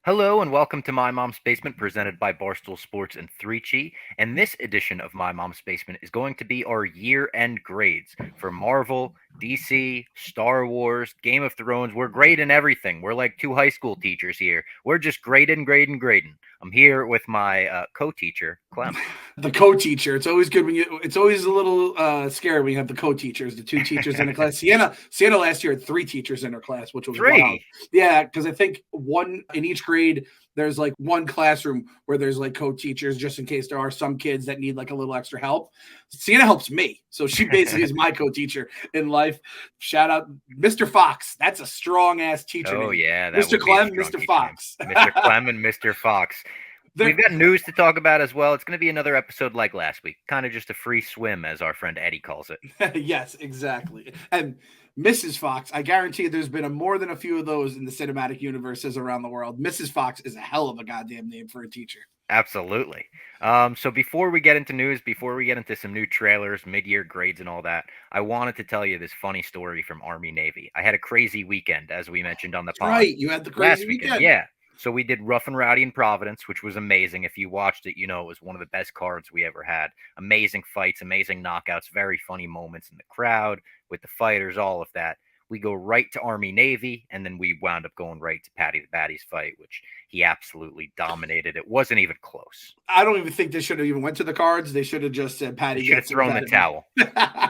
Hello and welcome to My Mom's Basement presented by Barstool Sports and 3Chi. And this edition of My Mom's Basement is going to be our year-end grades for Marvel, DC, Star Wars, Game of Thrones. We're grading everything. We're like two high school teachers here. We're just grading. I'm here with my co-teacher, Clem. The co-teacher. It's always good when you. It's always a little scary when you have the co-teachers, the two teachers in a class. Sienna last year had three teachers in her class, which was wild. Three. Yeah, because I think one in each grade. There's like one classroom where there's like co-teachers just in case there are some kids that need like a little extra help. Sienna helps me, so she basically is my co-teacher in life. Shout out Mr. Fox. That's a strong ass teacher Oh name. yeah, that Mr. would be a Clem, strong Mr. teacher Fox. name. Mr. Clem and Mr. Fox. We've got news to talk about as well. It's going to be another episode like last week, kind of just a free swim, as our friend Eddie calls it. Yes, exactly. And Mrs. Fox, I guarantee there's been more than a few of those in the cinematic universes around the world. Mrs. Fox is a hell of a goddamn name for a teacher. Absolutely. So before we get into news, before we get into some new trailers, mid-year grades, and all that, I wanted to tell you this funny story from Army Navy. I had a crazy weekend, as we mentioned on the That's pod right. You had the last crazy weekend. weekend. Yeah. So we did Rough and Rowdy in Providence, which was amazing. If you watched it, you know it was one of the best cards we ever had. Amazing fights, amazing knockouts, very funny moments in the crowd with the fighters, all of that. We go right to Army Navy, and then we wound up going right to Patty the Batty's fight, which he absolutely dominated. It wasn't even close. I don't even think they should have even went to the cards. They should have just said They Patty should have gets thrown the towel.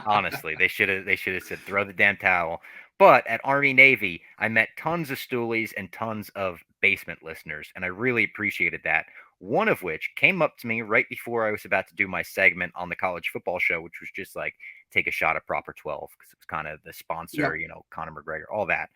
Honestly, they should have said throw the damn towel. But at Army Navy, I met tons of stoolies and tons of basement listeners, and I really appreciated that. One of which came up to me right before I was about to do my segment on the college football show, which was just like take a shot at Proper 12 because it was kind of the sponsor, Yep. Conor McGregor, all that.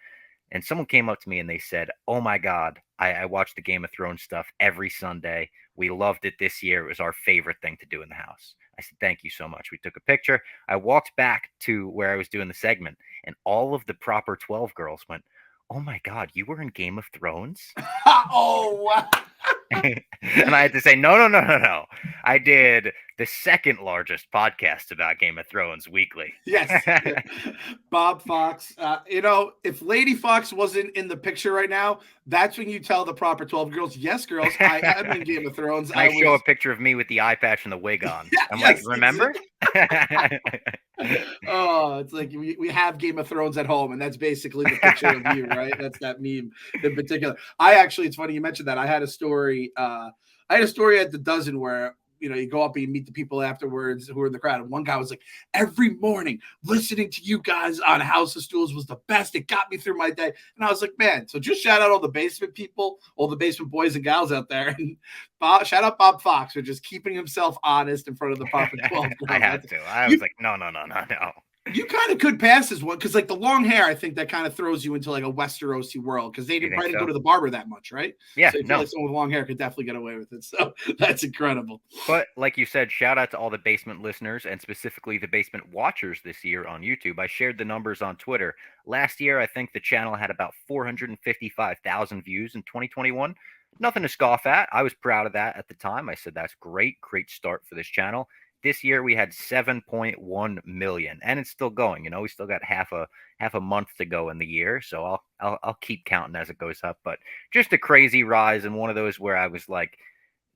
And someone came up to me and they said, "Oh my God, I watched the Game of Thrones stuff every Sunday. We loved it this year. It was our favorite thing to do in the house." I said, "Thank you so much." We took a picture. I walked back to where I was doing the segment, and all of the Proper 12 girls went, "Oh my God, you were in Game of Thrones?" Oh, wow. And I had to say, no, no, no, no, no. I did the second largest podcast about Game of Thrones weekly. Yes. Bob Fox. If Lady Fox wasn't in the picture right now, that's when you tell the Proper 12 girls, yes, girls, I am in Game of Thrones. I show a picture of me with the eye patch and the wig on. Yeah, I'm like, yes, remember? Oh, it's like we have Game of Thrones at home, and that's basically the picture of you, right? That's that meme in particular. It's funny you mentioned that. I had a story. I had a story at the dozen where you go up and you meet the people afterwards who are in the crowd, and one guy was like, "Every morning listening to you guys on House of Stools was the best. It got me through my day." And I was like, "Man, so just shout out all the basement people, all the basement boys and gals out there, and shout out Bob Fox for just keeping himself honest in front of the Proper 12." I had to. I You was like, no, no, no, no, no. you kind of could pass as one because, like, the long hair, I think that kind of throws you into like a Westerosi world because they You didn't think probably so? go to the barber that much, right? Yeah, So you feel no. like someone with long hair could definitely get away with it. So that's incredible. But like you said, shout out to all the basement listeners and specifically the basement watchers this year on YouTube. I shared the numbers on Twitter. Last year, I think the channel had about 455,000 views in 2021. Nothing to scoff at. I was proud of that at the time. I said that's great start for this channel. This year we had 7.1 million, and it's still going. We still got half a month to go in the year, so I'll keep counting as it goes up. But just a crazy rise, and one of those where I was like,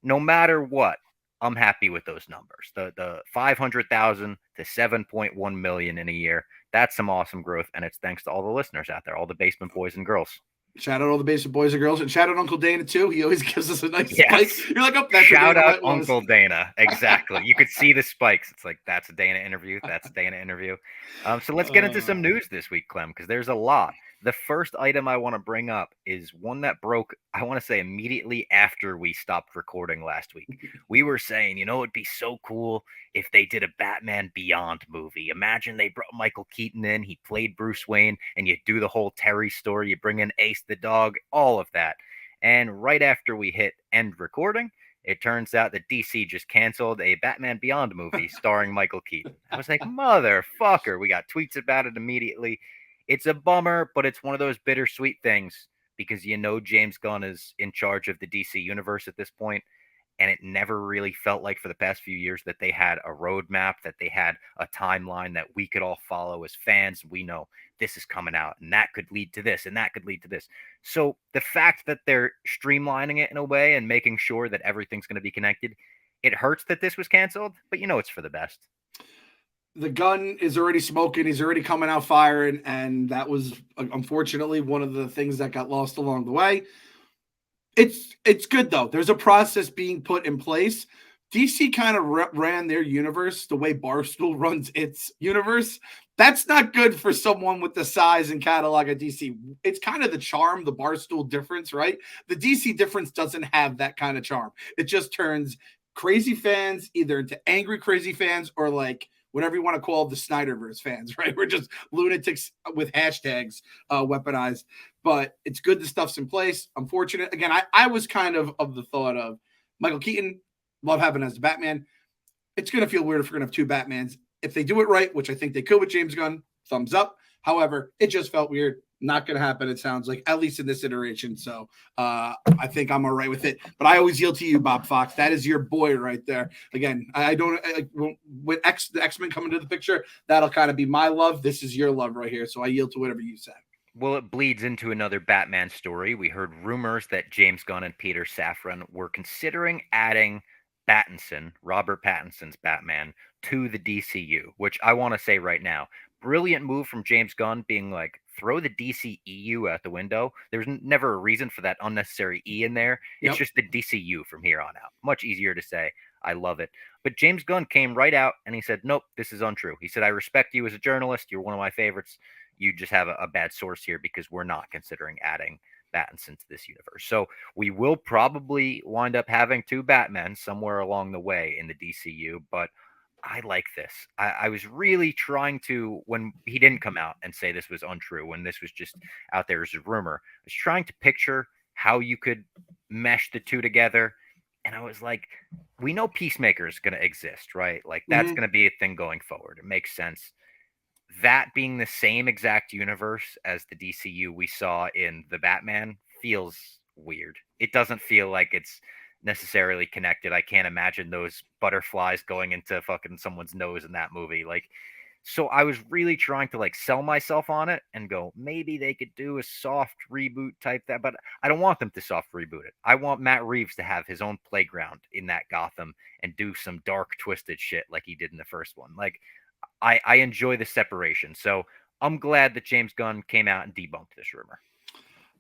no matter what, I'm happy with those numbers. The 500,000 to 7.1 million in a year. That's some awesome growth, and it's thanks to all the listeners out there, all the basement boys and girls. Shout out all the basement boys and girls, and shout out Uncle Dana too. He always gives us a nice spike. Yes. You're like, oh, that's Shout what Dana out White was. Uncle Dana. Exactly. You could see the spikes. It's like, that's a Dana interview. That's a Dana interview. So let's get into some news this week, Clem, because there's a lot. The first item I want to bring up is one that broke, I want to say, immediately after we stopped recording last week. We were saying, it'd be so cool if they did a Batman Beyond movie. Imagine they brought Michael Keaton in, he played Bruce Wayne, and you do the whole Terry story, you bring in Ace the dog, all of that. And right after we hit end recording, it turns out that DC just canceled a Batman Beyond movie starring Michael Keaton. I was like, motherfucker. We got tweets about it immediately. It's a bummer, but it's one of those bittersweet things because James Gunn is in charge of the DC universe at this point. and it never really felt like for the past few years that they had a roadmap, that they had a timeline that we could all follow as fans. We know this is coming out and that could lead to this and that could lead to this. So the fact that they're streamlining it in a way and making sure that everything's going to be connected, it hurts that this was canceled, but it's for the best. The gun is already smoking. He's already coming out firing, and that was unfortunately one of the things that got lost along the way. It's good though. There's a process being put in place. DC kind of ran their universe the way Barstool runs its universe. That's not good for someone with the size and catalog of DC. It's kind of the charm, the Barstool difference, right? The DC difference doesn't have that kind of charm. It just turns crazy fans either into angry crazy fans or like whatever you want to call the Snyderverse fans, right? We're just lunatics with hashtags weaponized. But it's good the stuff's in place. Unfortunate. Again, I was kind of the thought of Michael Keaton, love having as the Batman. It's going to feel weird if we're going to have two Batmans. If they do it right, which I think they could with James Gunn, thumbs up. However, it just felt weird. Not going to happen, it sounds like, at least in this iteration. So I think I'm all right with it. But I always yield to you, Bob Fox. That is your boy right there. Again, I don't when the X-Men come into the picture, that'll kind of be my love. This is your love right here. So I yield to whatever you say. Well, it bleeds into another Batman story. We heard rumors that James Gunn and Peter Safran were considering adding Pattinson, Robert Pattinson's Batman, to the DCU, which I want to say right now, brilliant move from James Gunn being like, throw the DCEU out the window. There's never a reason for that unnecessary E in there. It's just the DCU from here on out. Much easier to say. I love it. But James Gunn came right out and he said, nope, this is untrue. He said, I respect you as a journalist. You're one of my favorites. You just have a bad source here because we're not considering adding Pattinson to this universe. So we will probably wind up having two Batmen somewhere along the way in the DCU, but I like this. I was really trying to, when he didn't come out and say this was untrue, when this was just out there as a rumor, I was trying to picture how you could mesh the two together. And I was like, we know Peacemaker is going to exist, right? Like that's going to be a thing going forward. It makes sense. That being the same exact universe as the DCU we saw in the Batman feels weird. It doesn't feel like it's necessarily connected. I can't imagine those butterflies going into fucking someone's nose in that movie. Like, so I was really trying to like sell myself on it and go, maybe they could do a soft reboot type that, but I don't want them to soft reboot it. I want Matt Reeves to have his own playground in that Gotham and do some dark, twisted shit like he did in the first one. Like, I enjoy the separation. So I'm glad that James Gunn came out and debunked this rumor.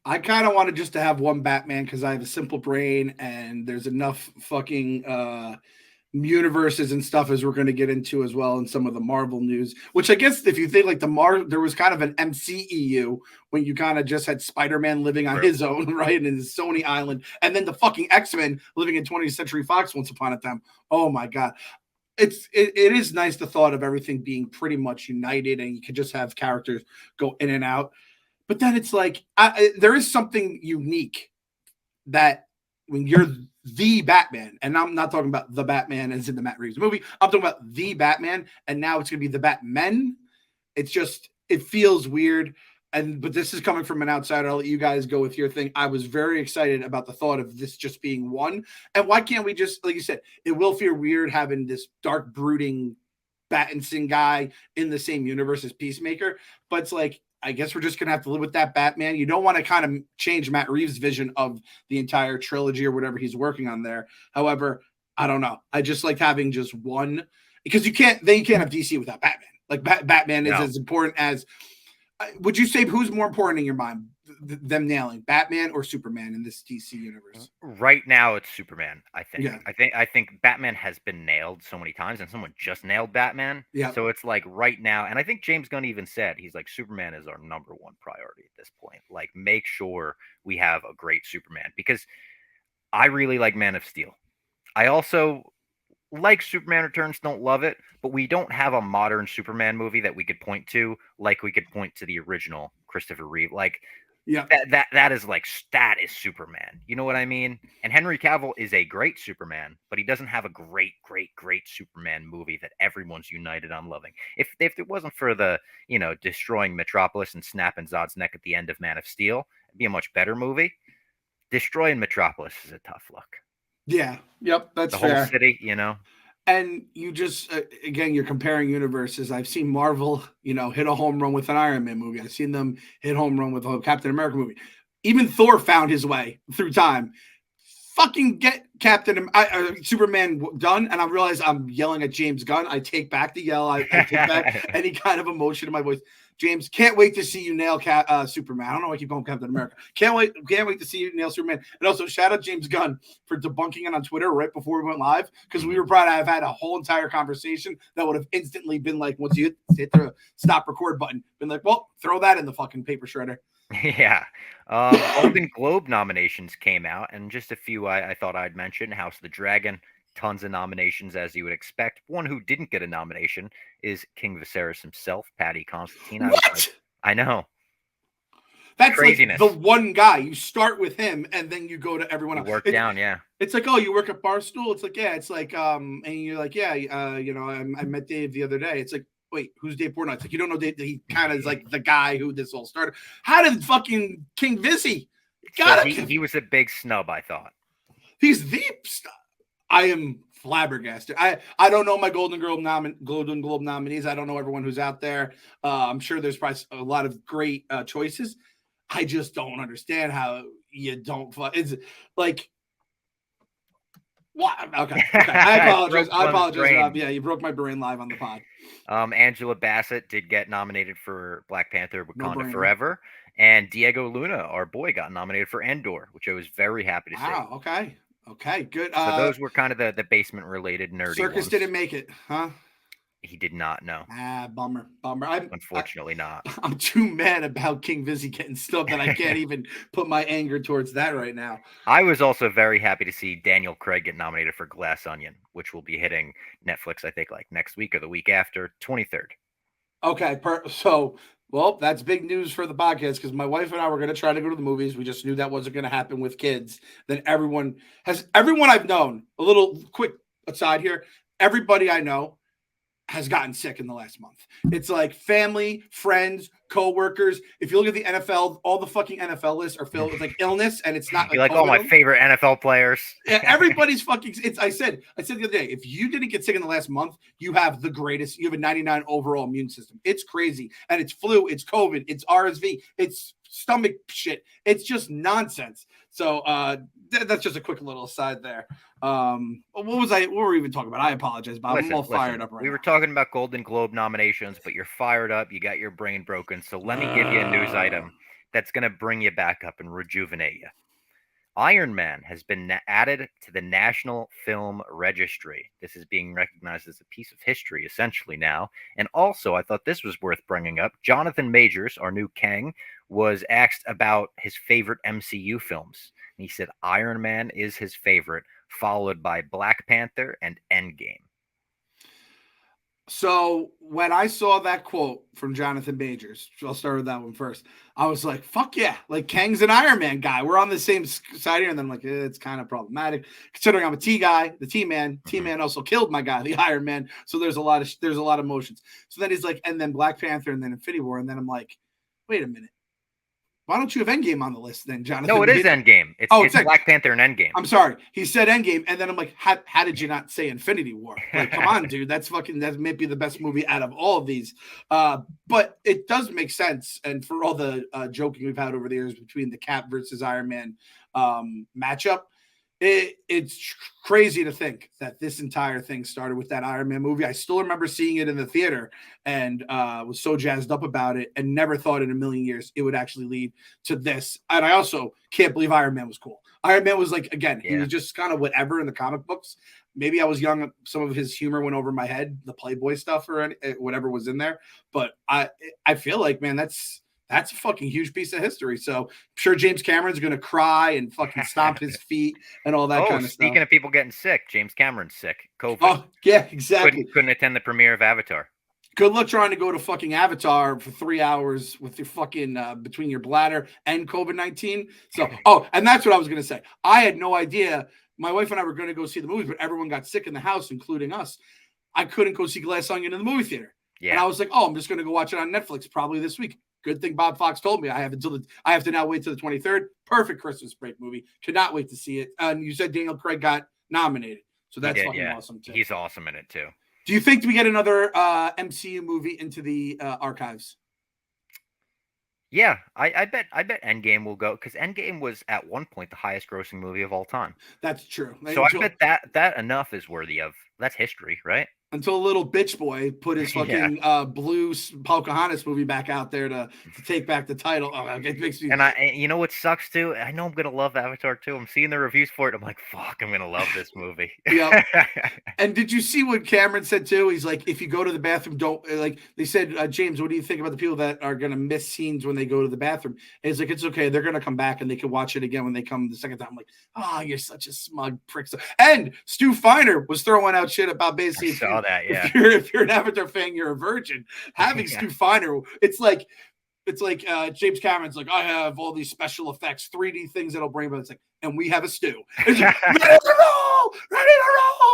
I kind of wanted just to have one Batman because I have a simple brain and there's enough fucking universes and stuff as we're going to get into as well in some of the Marvel news, which I guess if you think like there was kind of an MCEU when you kind of just had Spider-Man living on his own, right? In his Sony island, and then the fucking X-Men living in 20th Century Fox once upon a time. Oh my God. It is nice the thought of everything being pretty much united and you could just have characters go in and out. But then it's like there is something unique that when you're the Batman, and I'm not talking about the Batman as in the Matt Reeves movie, I'm talking about the Batman, and now it's going to be the Batmen. It's just, it feels weird. But this is coming from an outsider. I'll let you guys go with your thing. I was very excited about the thought of this just being one. And why can't we just, like you said, it will feel weird having this dark, brooding Pattinson guy in the same universe as Peacemaker. But it's like, I guess we're just going to have to live with that Batman. You don't want to kind of change Matt Reeves' vision of the entire trilogy or whatever he's working on there. However, I don't know. I just like having just one because you can't have DC without Batman. Like Batman is as important as, would you say who's more important in your mind, them nailing Batman or Superman in this DC universe? Right now, it's Superman. I think. Yeah. I think Batman has been nailed so many times, and someone just nailed Batman. Yeah. So it's like right now, and I think James Gunn even said he's like Superman is our number one priority at this point. Like, make sure we have a great Superman because I really like Man of Steel. I also like Superman Returns, don't love it, but we don't have a modern Superman movie that we could point to like we could point to the original Christopher Reeve. Like, yeah, that is Superman. You know what I mean? And Henry Cavill is a great Superman, but he doesn't have a great Superman movie that everyone's united on loving. If it wasn't for the destroying Metropolis and snapping Zod's neck at the end of Man of Steel, it'd be a much better movie. Destroying Metropolis is a tough look. Yeah. Yep. That's The whole fair. city, you know. And you just again, you're comparing universes. I've seen Marvel, hit a home run with an Iron Man movie. I've seen them hit home run with a Captain America movie. Even Thor found his way through time. Fucking get Superman done, and I realize I'm yelling at James Gunn. I take back the yell. I take back any kind of emotion in my voice. James, can't wait to see you nail Superman. I don't know why I keep going Captain America. Can't wait to see you nail Superman. And also shout out James Gunn for debunking it on Twitter right before we went live, because we were proud to have had a whole entire conversation that would have instantly been like, once you hit the stop record button, been like, well, throw that in the fucking paper shredder. Yeah. Golden Globe nominations came out, and just a few I thought I'd mention. House of the Dragon, tons of nominations, as you would expect. One who didn't get a nomination is King Viserys himself, Paddy Constantine. What? I know. That's Craziness. like the one guy. You start with him and then you go to everyone else. Work down, yeah. It's like, oh, you work at Barstool? It's like, yeah. It's like, and you're like, yeah, I met Dave the other day. It's like, wait, who's Dave Portnoy? It's like, you don't know Dave. He kind of is like the guy who this all started. How did fucking King Vizzy? He was a big snub, I thought. He's the I am flabbergasted. I don't know my Golden Globe nominees. I don't know everyone who's out there. I'm sure there's probably a lot of great choices. I just don't understand how you don't. It's like, what? Okay. I apologize. Rob. Yeah, you broke my brain live on the pod. Angela Bassett did get nominated for Black Panther: Wakanda Forever, and Diego Luna, our boy, got nominated for Andor, which I was very happy to see. Wow. Okay. Good. So those were kind of the basement related nerdy Circus ones. didn't make it, huh? He did not know. Bummer. Unfortunately not. I'm too mad about King Vizzy getting snubbed that I can't even put my anger towards that right now. I was also very happy to see Daniel Craig get nominated for Glass Onion, which will be hitting Netflix, I think, like next week or the week after, 23rd. Okay, well, that's big news for the podcast, because my wife and I were going to try to go to the movies. We just knew that wasn't going to happen with kids. Then everyone I've known, a little quick aside here, everybody I know has gotten sick in the last month. It's like family, friends, co-workers. If you look at the NFL, all the fucking NFL lists are filled with like illness, and it's not like all my favorite NFL players. Yeah, everybody's fucking. I said the other day, if you didn't get sick in the last month, you have the greatest. You have a 99 overall immune system. It's crazy, and it's flu, it's COVID, it's RSV, it's stomach shit. It's just nonsense. So that's just a quick little aside there. What were we even talking about? I apologize, Bob. I'm all fired up right now. We were talking about Golden Globe nominations, but you're fired up. You got your brain broken. So let me give you a news item that's going to bring you back up and rejuvenate you. Iron Man has been added to the National Film Registry. This is being recognized as a piece of history, essentially, now. And also, I thought this was worth bringing up. Jonathan Majors, our new Kang, was asked about his favorite MCU films. And he said Iron Man is his favorite, followed by Black Panther and Endgame. So when I saw that quote from Jonathan Majors, I'll start with that one first. I was like, fuck yeah, like Kang's an Iron Man guy. We're on the same side here. And then I'm like, it's kind of problematic considering I'm a T guy, the T-Man. T-Man also killed my guy, the Iron Man. So there's a lot of emotions. So then he's like, and then Black Panther and then Infinity War. And then I'm like, wait a minute. Why don't you have Endgame on the list then, Jonathan? No, it is Endgame. It's Black Panther and Endgame. I'm sorry. He said Endgame, and then I'm like, how did you not say Infinity War? Like, come on, dude. That may be the best movie out of all of these. But it does make sense. And for all the joking we've had over the years between the Cap versus Iron Man matchup, it's crazy to think that this entire thing started with that Iron Man movie. I still remember seeing it in the theater and was so jazzed up about it, and never thought in a million years it would actually lead to this. And I also can't believe Iron Man was cool. Iron Man was like, again, he was just kind of whatever in the comic books. Maybe I was young. Some of his humor went over my head, the Playboy stuff or whatever was in there. But I feel like, man, that's a fucking huge piece of history. So I'm sure James Cameron's going to cry and fucking stomp his feet and all that kind of stuff. Speaking of people getting sick, James Cameron's sick. COVID. Oh, yeah, exactly. Couldn't attend the premiere of Avatar. Good luck trying to go to fucking Avatar for 3 hours with your fucking between your bladder and COVID-19. So, and that's what I was going to say. I had no idea. My wife and I were going to go see the movies, but everyone got sick in the house, including us. I couldn't go see Glass Onion in the movie theater. Yeah. And I was like, I'm just going to go watch it on Netflix probably this week. Good thing Bob Fox told me I have to now wait till the 23rd. Perfect Christmas break movie. Could not wait to see it. And you said Daniel Craig got nominated. So He that's did, fucking yeah. awesome too. He's awesome in it too. Do you think we get another MCU movie into the archives? Yeah, I bet Endgame will go because Endgame was at one point the highest grossing movie of all time. That's true. So I bet that enough is worthy of that's history, right? Until a little bitch boy put his Yeah. fucking blue Pocahontas movie back out there to take back the title. Oh, it makes me. And you know what sucks too? I know I'm gonna love Avatar too. I'm seeing the reviews for it. I'm like, fuck, I'm gonna love this movie. Yep. And did you see what Cameron said too? He's like, if you go to the bathroom, don't like. They said, James, what do you think about the people that are gonna miss scenes when they go to the bathroom? And he's like, it's okay. They're gonna come back and they can watch it again when they come the second time. I'm like, oh, you're such a smug prick. And Stu Feiner was throwing out shit about basically. I saw that. Yeah. If you're an Avatar fan, you're a virgin. Having Stu Feiner, it's like James Cameron's like, I have all these special effects, 3D things that'll bring, but it's like, and we have a Stu. It's like, ready to roll.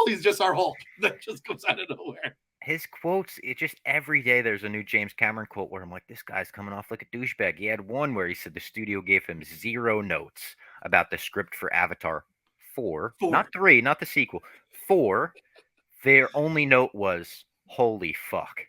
He's just our Hulk that just comes out of nowhere. His quotes, it just every day there's a new James Cameron quote where I'm like, this guy's coming off like a douchebag. He had one where he said the studio gave him 0 notes about the script for Avatar 4. Not 3, not the sequel. 4. Their only note was, holy fuck.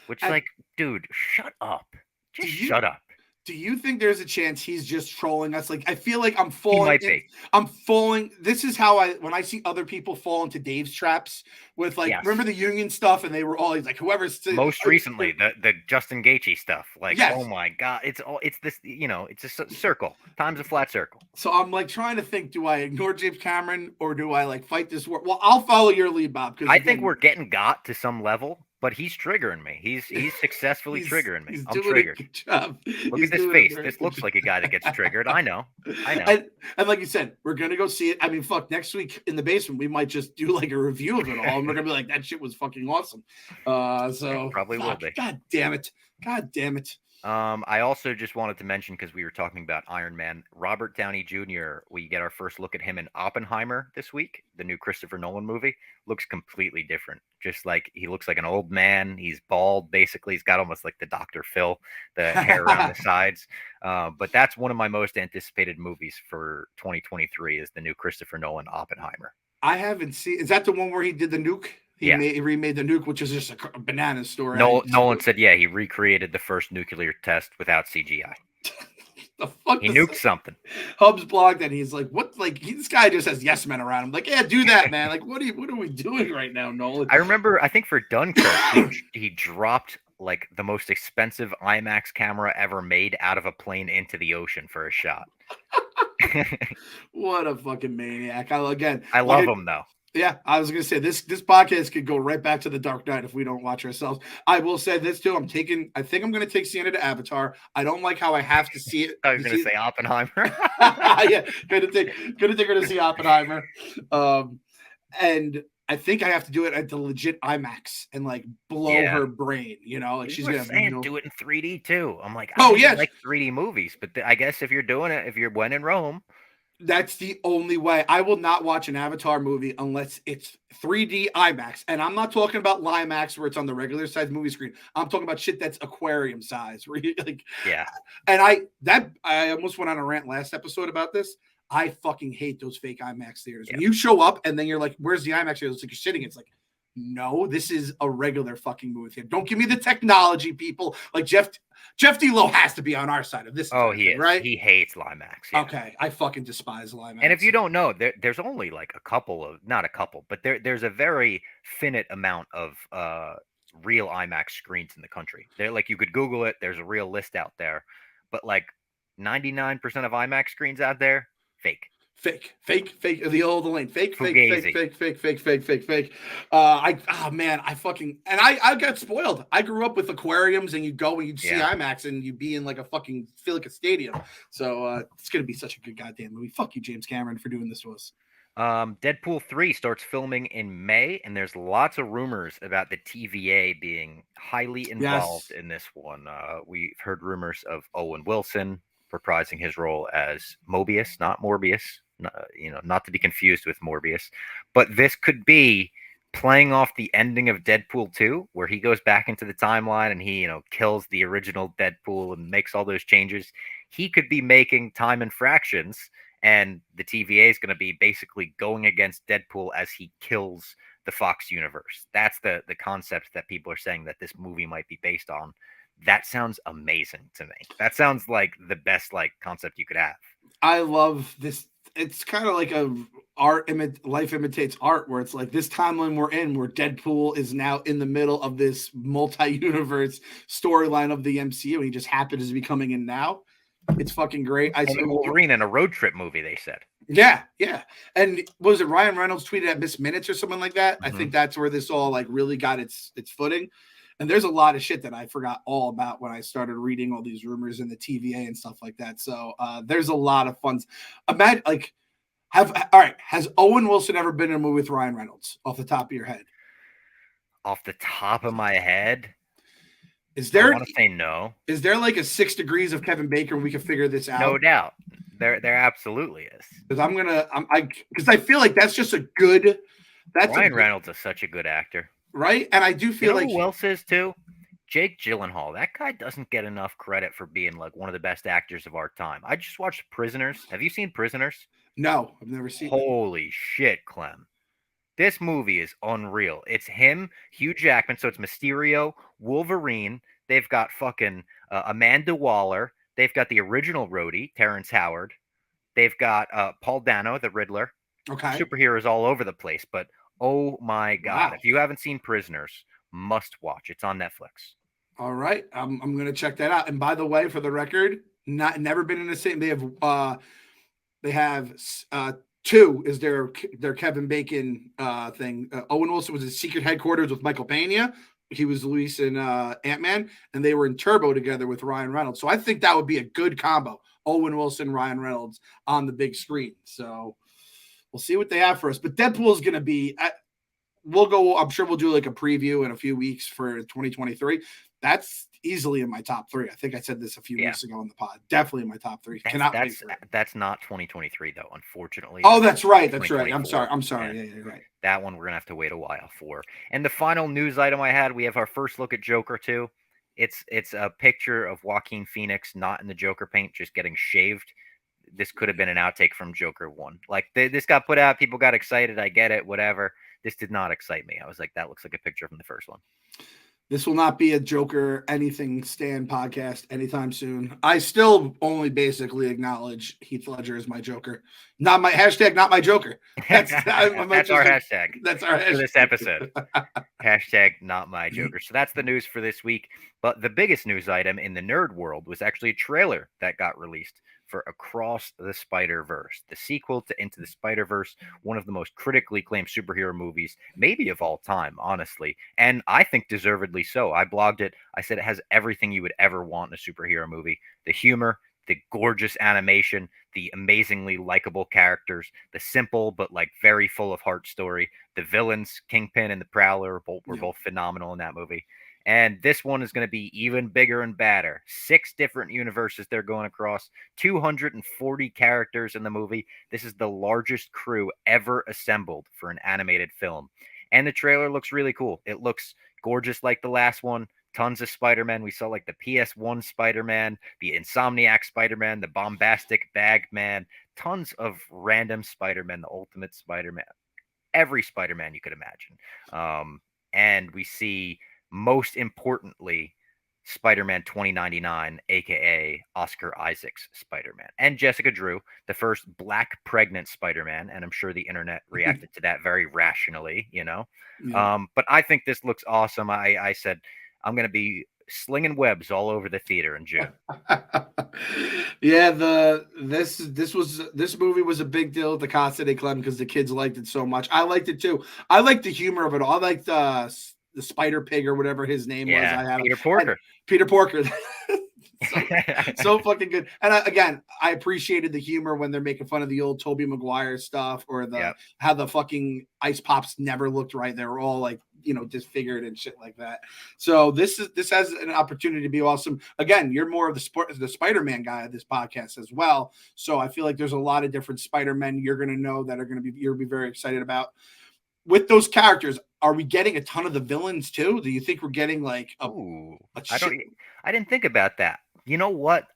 Which, like, dude, shut up. Just shut up. Do you think there's a chance he's just trolling us? Like, I feel like I'm falling. He might be. I'm falling. This is how when I see other people fall into Dave's traps with like, remember the union stuff, and they were all like, whoever's most recently the Justin Gaethje stuff. Like, oh my god, it's this, it's a circle. Time's a flat circle. So I'm like trying to think: do I ignore James Cameron or do I like fight this war? Well, I'll follow your lead, Bob. Because I think we're getting got to some level. But he's triggering me. He's successfully triggering me. I'm triggered. Look at this face. This looks like a guy that gets triggered. I know. And like you said, we're gonna go see it. I mean, fuck. Next week in the basement, we might just do like a review of it all, and we're gonna be like, that shit was fucking awesome. So probably will be. God damn it. God damn it. I also just wanted to mention, because we were talking about Iron Man, Robert Downey Jr., we get our first look at him in Oppenheimer this week, the new Christopher Nolan movie. Looks completely different. Just like, he looks like an old man. He's bald, basically. He's got almost like the Dr. Phil, the hair around the sides. But that's one of my most anticipated movies for 2023 is the new Christopher Nolan Oppenheimer. I haven't seen. Is that the one where he did the nuke? He remade the nuke, which is just a banana story. Nolan said, he recreated the first nuclear test without CGI. The fuck? He nuked something. Hubs blogged and he's like, "What? Like this guy just has yes men around him. Like, yeah, do that, man. Like, what are we doing right now, Nolan?" I remember, I think for Dunkirk, he dropped like the most expensive IMAX camera ever made out of a plane into the ocean for a shot. What a fucking maniac! I love him though. Yeah, I was gonna say this podcast could go right back to the Dark Knight if we don't watch ourselves. I will say this too. I think I'm gonna take Sienna to Avatar. I don't like how I have to see it. I was gonna say Oppenheimer. Yeah, gonna take her to see Oppenheimer. And I think I have to do it at the legit IMAX and like blow her brain, like she's gonna do it in 3D too. I'm like, I like 3D movies, but I guess if you're doing it, if you're when in Rome, that's the only way. I will not watch an Avatar movie unless it's 3D IMAX. And I'm not talking about Limax where it's on the regular size movie screen. I'm talking about shit that's aquarium size. Where you like, And I almost went on a rant last episode about this. I fucking hate those fake IMAX theaters. When you show up and then you're like, "Where's the IMAX theater?" It's like you're shitting. It's like, no, this is a regular fucking movie theater. Don't give me the technology, people. Like Jeff D-Lo has to be on our side of this. Oh, he is. Right? He hates Limax. Yeah. Okay, I fucking despise Limax. And if you don't know, there's only like not a couple, but there's a very finite amount of real IMAX screens in the country. They're like, you could Google it. There's a real list out there, but like 99% of IMAX screens out there, fake. The old lane. Fake. I got spoiled. I grew up with aquariums, and you go and you'd see IMAX, and you'd be in like feel like a stadium. So it's gonna be such a good goddamn movie. Fuck you, James Cameron, for doing this to us. Deadpool 3 starts filming in May, and there's lots of rumors about the TVA being highly involved in this one. We've heard rumors of Owen Wilson reprising his role as Mobius, not Morbius, not to be confused with Morbius. But this could be playing off the ending of Deadpool 2, where he goes back into the timeline and he, kills the original Deadpool and makes all those changes. He could be making time infractions and the TVA is going to be basically going against Deadpool as he kills the Fox universe. That's the concept that people are saying that this movie might be based on. That sounds amazing to me. That sounds like the best like concept you could have. I love this. It's kind of like a life imitates art, where it's like this timeline we're in, where Deadpool is now in the middle of this multi-universe storyline of the MCU, and he just happens to be coming in now. It's fucking great. And Wolverine in a road trip movie, they said. Yeah, yeah. And what was it Ryan Reynolds tweeted at Miss Minutes or something like that? I think that's where this all like really got its footing. And there's a lot of shit that I forgot all about when I started reading all these rumors in the TVA and stuff like that. So there's a lot of fun. Imagine like has Owen Wilson ever been in a movie with Ryan Reynolds off the top of your head? Off the top of my head, is there? I want to say no. Is there like a 6 degrees of Kevin Bacon? We can figure this out. No doubt, there absolutely is. Because because I feel like that's just a good. That's Ryan Reynolds is such a good actor, right? And I do feel like who else is too? Jake Gyllenhaal. That guy doesn't get enough credit for being like one of the best actors of our time. I just watched Prisoners. Have you seen Prisoners? No, I've never seen. Holy shit, Clem. This movie is unreal. It's him, Hugh Jackman, so it's Mysterio, Wolverine. They've got fucking Amanda Waller. They've got the original Rhodey, Terrence Howard. They've got Paul Dano, the Riddler. Okay. Superheroes all over the place, but oh my God. Wow. If you haven't seen Prisoners, must watch. It's on Netflix. All right. I'm going to check that out. And by the way, for the record, never been in the same. They have two is their Kevin Bacon thing. Owen Wilson was in Secret Headquarters with Michael Pena. He was Luis in Ant-Man, and they were in Turbo together with Ryan Reynolds. So I think that would be a good combo. Owen Wilson, Ryan Reynolds on the big screen. So we'll see what they have for us. But Deadpool is going to be we'll go. I'm sure we'll do like a preview in a few weeks for 2023. That's easily in my top 3. I think I said this a few weeks ago on the pod. Definitely in my top 3. That's not 2023 though, unfortunately. Oh, that's right. That's right. I'm sorry. Yeah, you're right. That one we're gonna have to wait a while for. And the final news item I had, we have our first look at Joker 2. It's a picture of Joaquin Phoenix not in the Joker paint, just getting shaved. This could have been an outtake from Joker 1. Like this got put out, people got excited. I get it, whatever. This did not excite me. I was like, that looks like a picture from the first one. This will not be a Joker anything stand podcast anytime soon. I still only basically acknowledge Heath Ledger as my Joker. Not my hashtag, not my Joker. That's our hashtag. That's our hashtag for this episode. Hashtag not my Joker. So that's the news for this week. But the biggest news item in the nerd world was actually a trailer that got released for Across the Spider-Verse, the sequel to Into the Spider-Verse, one of the most critically acclaimed superhero movies, maybe of all time, honestly. And I think deservedly so. I blogged it. I said it has everything you would ever want in a superhero movie. The humor, the gorgeous animation, the amazingly likable characters, the simple but like very full of heart story. The villains, Kingpin and the Prowler, were both phenomenal in that movie. And this one is going to be even bigger and badder. 6 different universes they're going across, 240 characters in the movie. This is the largest crew ever assembled for an animated film. And the trailer looks really cool. It looks gorgeous like the last one. Tons of Spider-Man. We saw like the PS1 Spider-Man, the Insomniac Spider-Man, the Bombastic Bag Man, tons of random Spider-Man, the Ultimate Spider-Man, every Spider-Man you could imagine. And we see, most importantly, Spider-Man 2099, aka Oscar Isaac's Spider-Man, and Jessica Drew, the first black pregnant Spider-Man, and I'm sure the internet reacted to that very rationally, you know. But I think this looks awesome. I said I'm going to be slinging webs all over the theater in June. Yeah, this movie was a big deal at the Casa de Clem because the kids liked it so much. I liked it too. I liked the humor of it all. I liked the Spider Pig or whatever his name was. I have Peter Porker. Peter Porker. so fucking good. And I appreciated the humor when they're making fun of the old Tobey Maguire stuff, or how the fucking ice pops never looked right. They were all like, disfigured and shit like that. So this has an opportunity to be awesome. Again, you're more of the Spider-Man guy of this podcast as well. So I feel like there's a lot of different Spider-Men you're going to know that you're going to be very excited about. With those characters, are we getting a ton of the villains too? Do you think we're getting like I didn't think about that. You know what?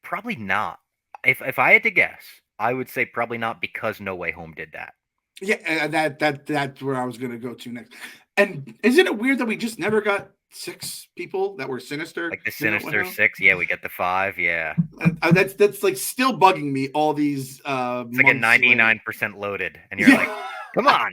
Probably not. If I had to guess, I would say probably not, because No Way Home did that. Yeah, that's where I was gonna go to next. And isn't it weird that we just never got 6 people that were Sinister Like the in No Way Sinister Home? Six, yeah, we get the 5, yeah. That's like still bugging me all these It's like a months later. 99% loaded, and you're like, Yeah. come on.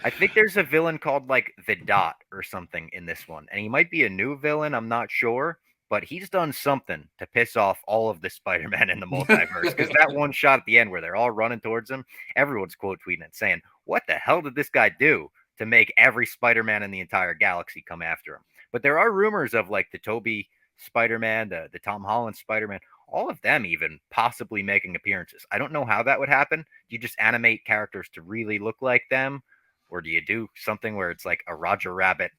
I think there's a villain called like the Dot or something in this one, and he might be a new villain. I'm not sure, but he's done something to piss off all of the Spider-Man in the multiverse. Because that one shot at the end where they're all running towards him, everyone's quote tweeting it saying, "What the hell did this guy do to make every Spider-Man in the entire galaxy come after him?" But there are rumors of like the Toby Spider-Man, the Tom Holland Spider-Man, all of them even possibly making appearances. I don't know how that would happen. Do you just animate characters to really look like them? Or do you do something where it's like a Roger Rabbit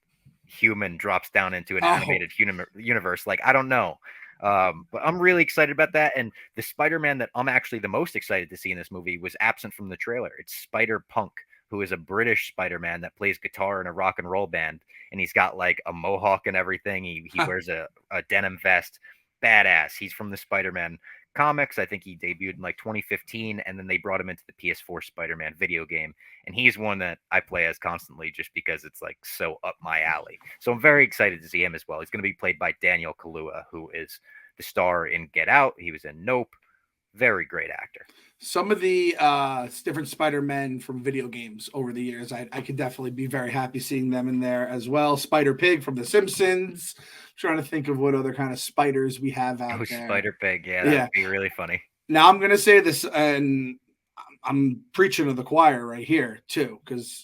human drops down into an Oh, animated universe? Like, I don't know. But I'm really excited about that. And the Spider-Man that I'm actually the most excited to see in this movie was absent from the trailer. It's Spider Punk, who is a British Spider-Man that plays guitar in a rock and roll band. And he's got like a mohawk and everything. He wears a denim vest. Badass. He's from the Spider-Man comics. I think he debuted in like 2015, and then they brought him into the PS4 Spider-Man video game. And he's one that I play as constantly just because it's like so up my alley. So I'm very excited to see him as well. He's going to be played by Daniel Kaluuya, who is the star in Get Out. He was in Nope. Very great actor. some of the different Spider-Men from video games over the years, I could definitely be very happy seeing them in there as well. Spider Pig from The Simpsons. I'm trying to think of what other kind of spiders we have out Oh, there. Spider Pig. Yeah, that Yeah. would be really funny. Now I'm gonna say this, and I'm preaching to the choir right here too,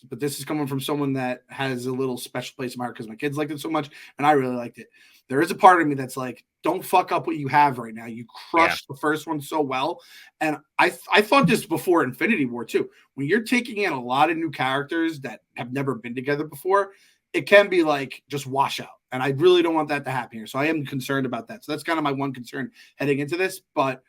but this is coming from someone that has a little special place in my heart because my kids liked it so much, and I really liked it. There is a part of me that's like, don't fuck up what you have right now. You Yeah. crushed the first one so well, and I thought this before Infinity War too. When you're taking in a lot of new characters that have never been together before, it can be like just wash out, and I really don't want that to happen here. So I am concerned about that. So that's kind of my one concern heading into this, but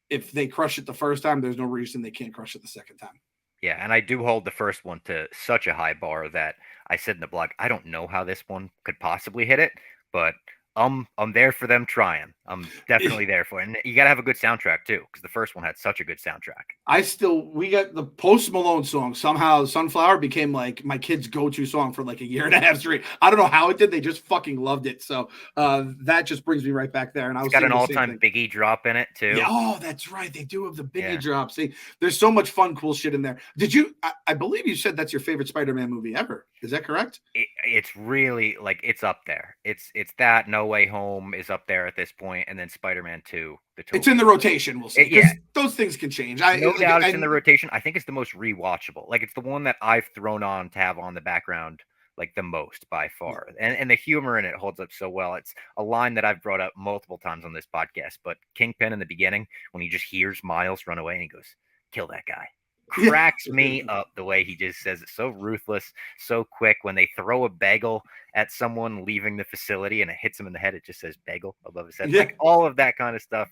if they crush it the first time, there's no reason they can't crush it the second time. Yeah, and I do hold the first one to such a high bar that I said in the blog, I don't know how this one could possibly hit it, but I'm there for them trying. I'm definitely there for it. And you got to have a good soundtrack too, because the first one had such a good soundtrack. We got the Post Malone song. Somehow Sunflower became like my kid's go-to song for like a year and a half straight. I don't know how it did. They just fucking loved it. So that just brings me right back there. And I It's was got saying an the same all-time thing. Biggie drop in it Yeah, too. oh, that's right. They do have the Biggie Yeah. drop. See, there's so much fun, cool shit in there. Did you? I believe you said that's your favorite Spider-Man movie ever. Is that correct? It's really like it's up there. It's that No Way Home is up there at this point, and then Spider-Man 2, the It's in Tobey. the rotation, we'll say, Yeah, because those things can change. no I like, doubt it's in the and rotation. I think it's the most rewatchable. Like it's the one that I've thrown on to have on the background like the most by yeah. far. And the humor in it holds up so well. It's a line that I've brought up multiple times on this podcast, but Kingpin in the beginning when he just hears Miles run away and he goes, "Kill that guy." Cracks me up the way he just says it. So ruthless, so quick. When they throw a bagel at someone leaving the facility and it hits him in the head, it just says bagel above his head. Yeah. Like all of that kind of stuff,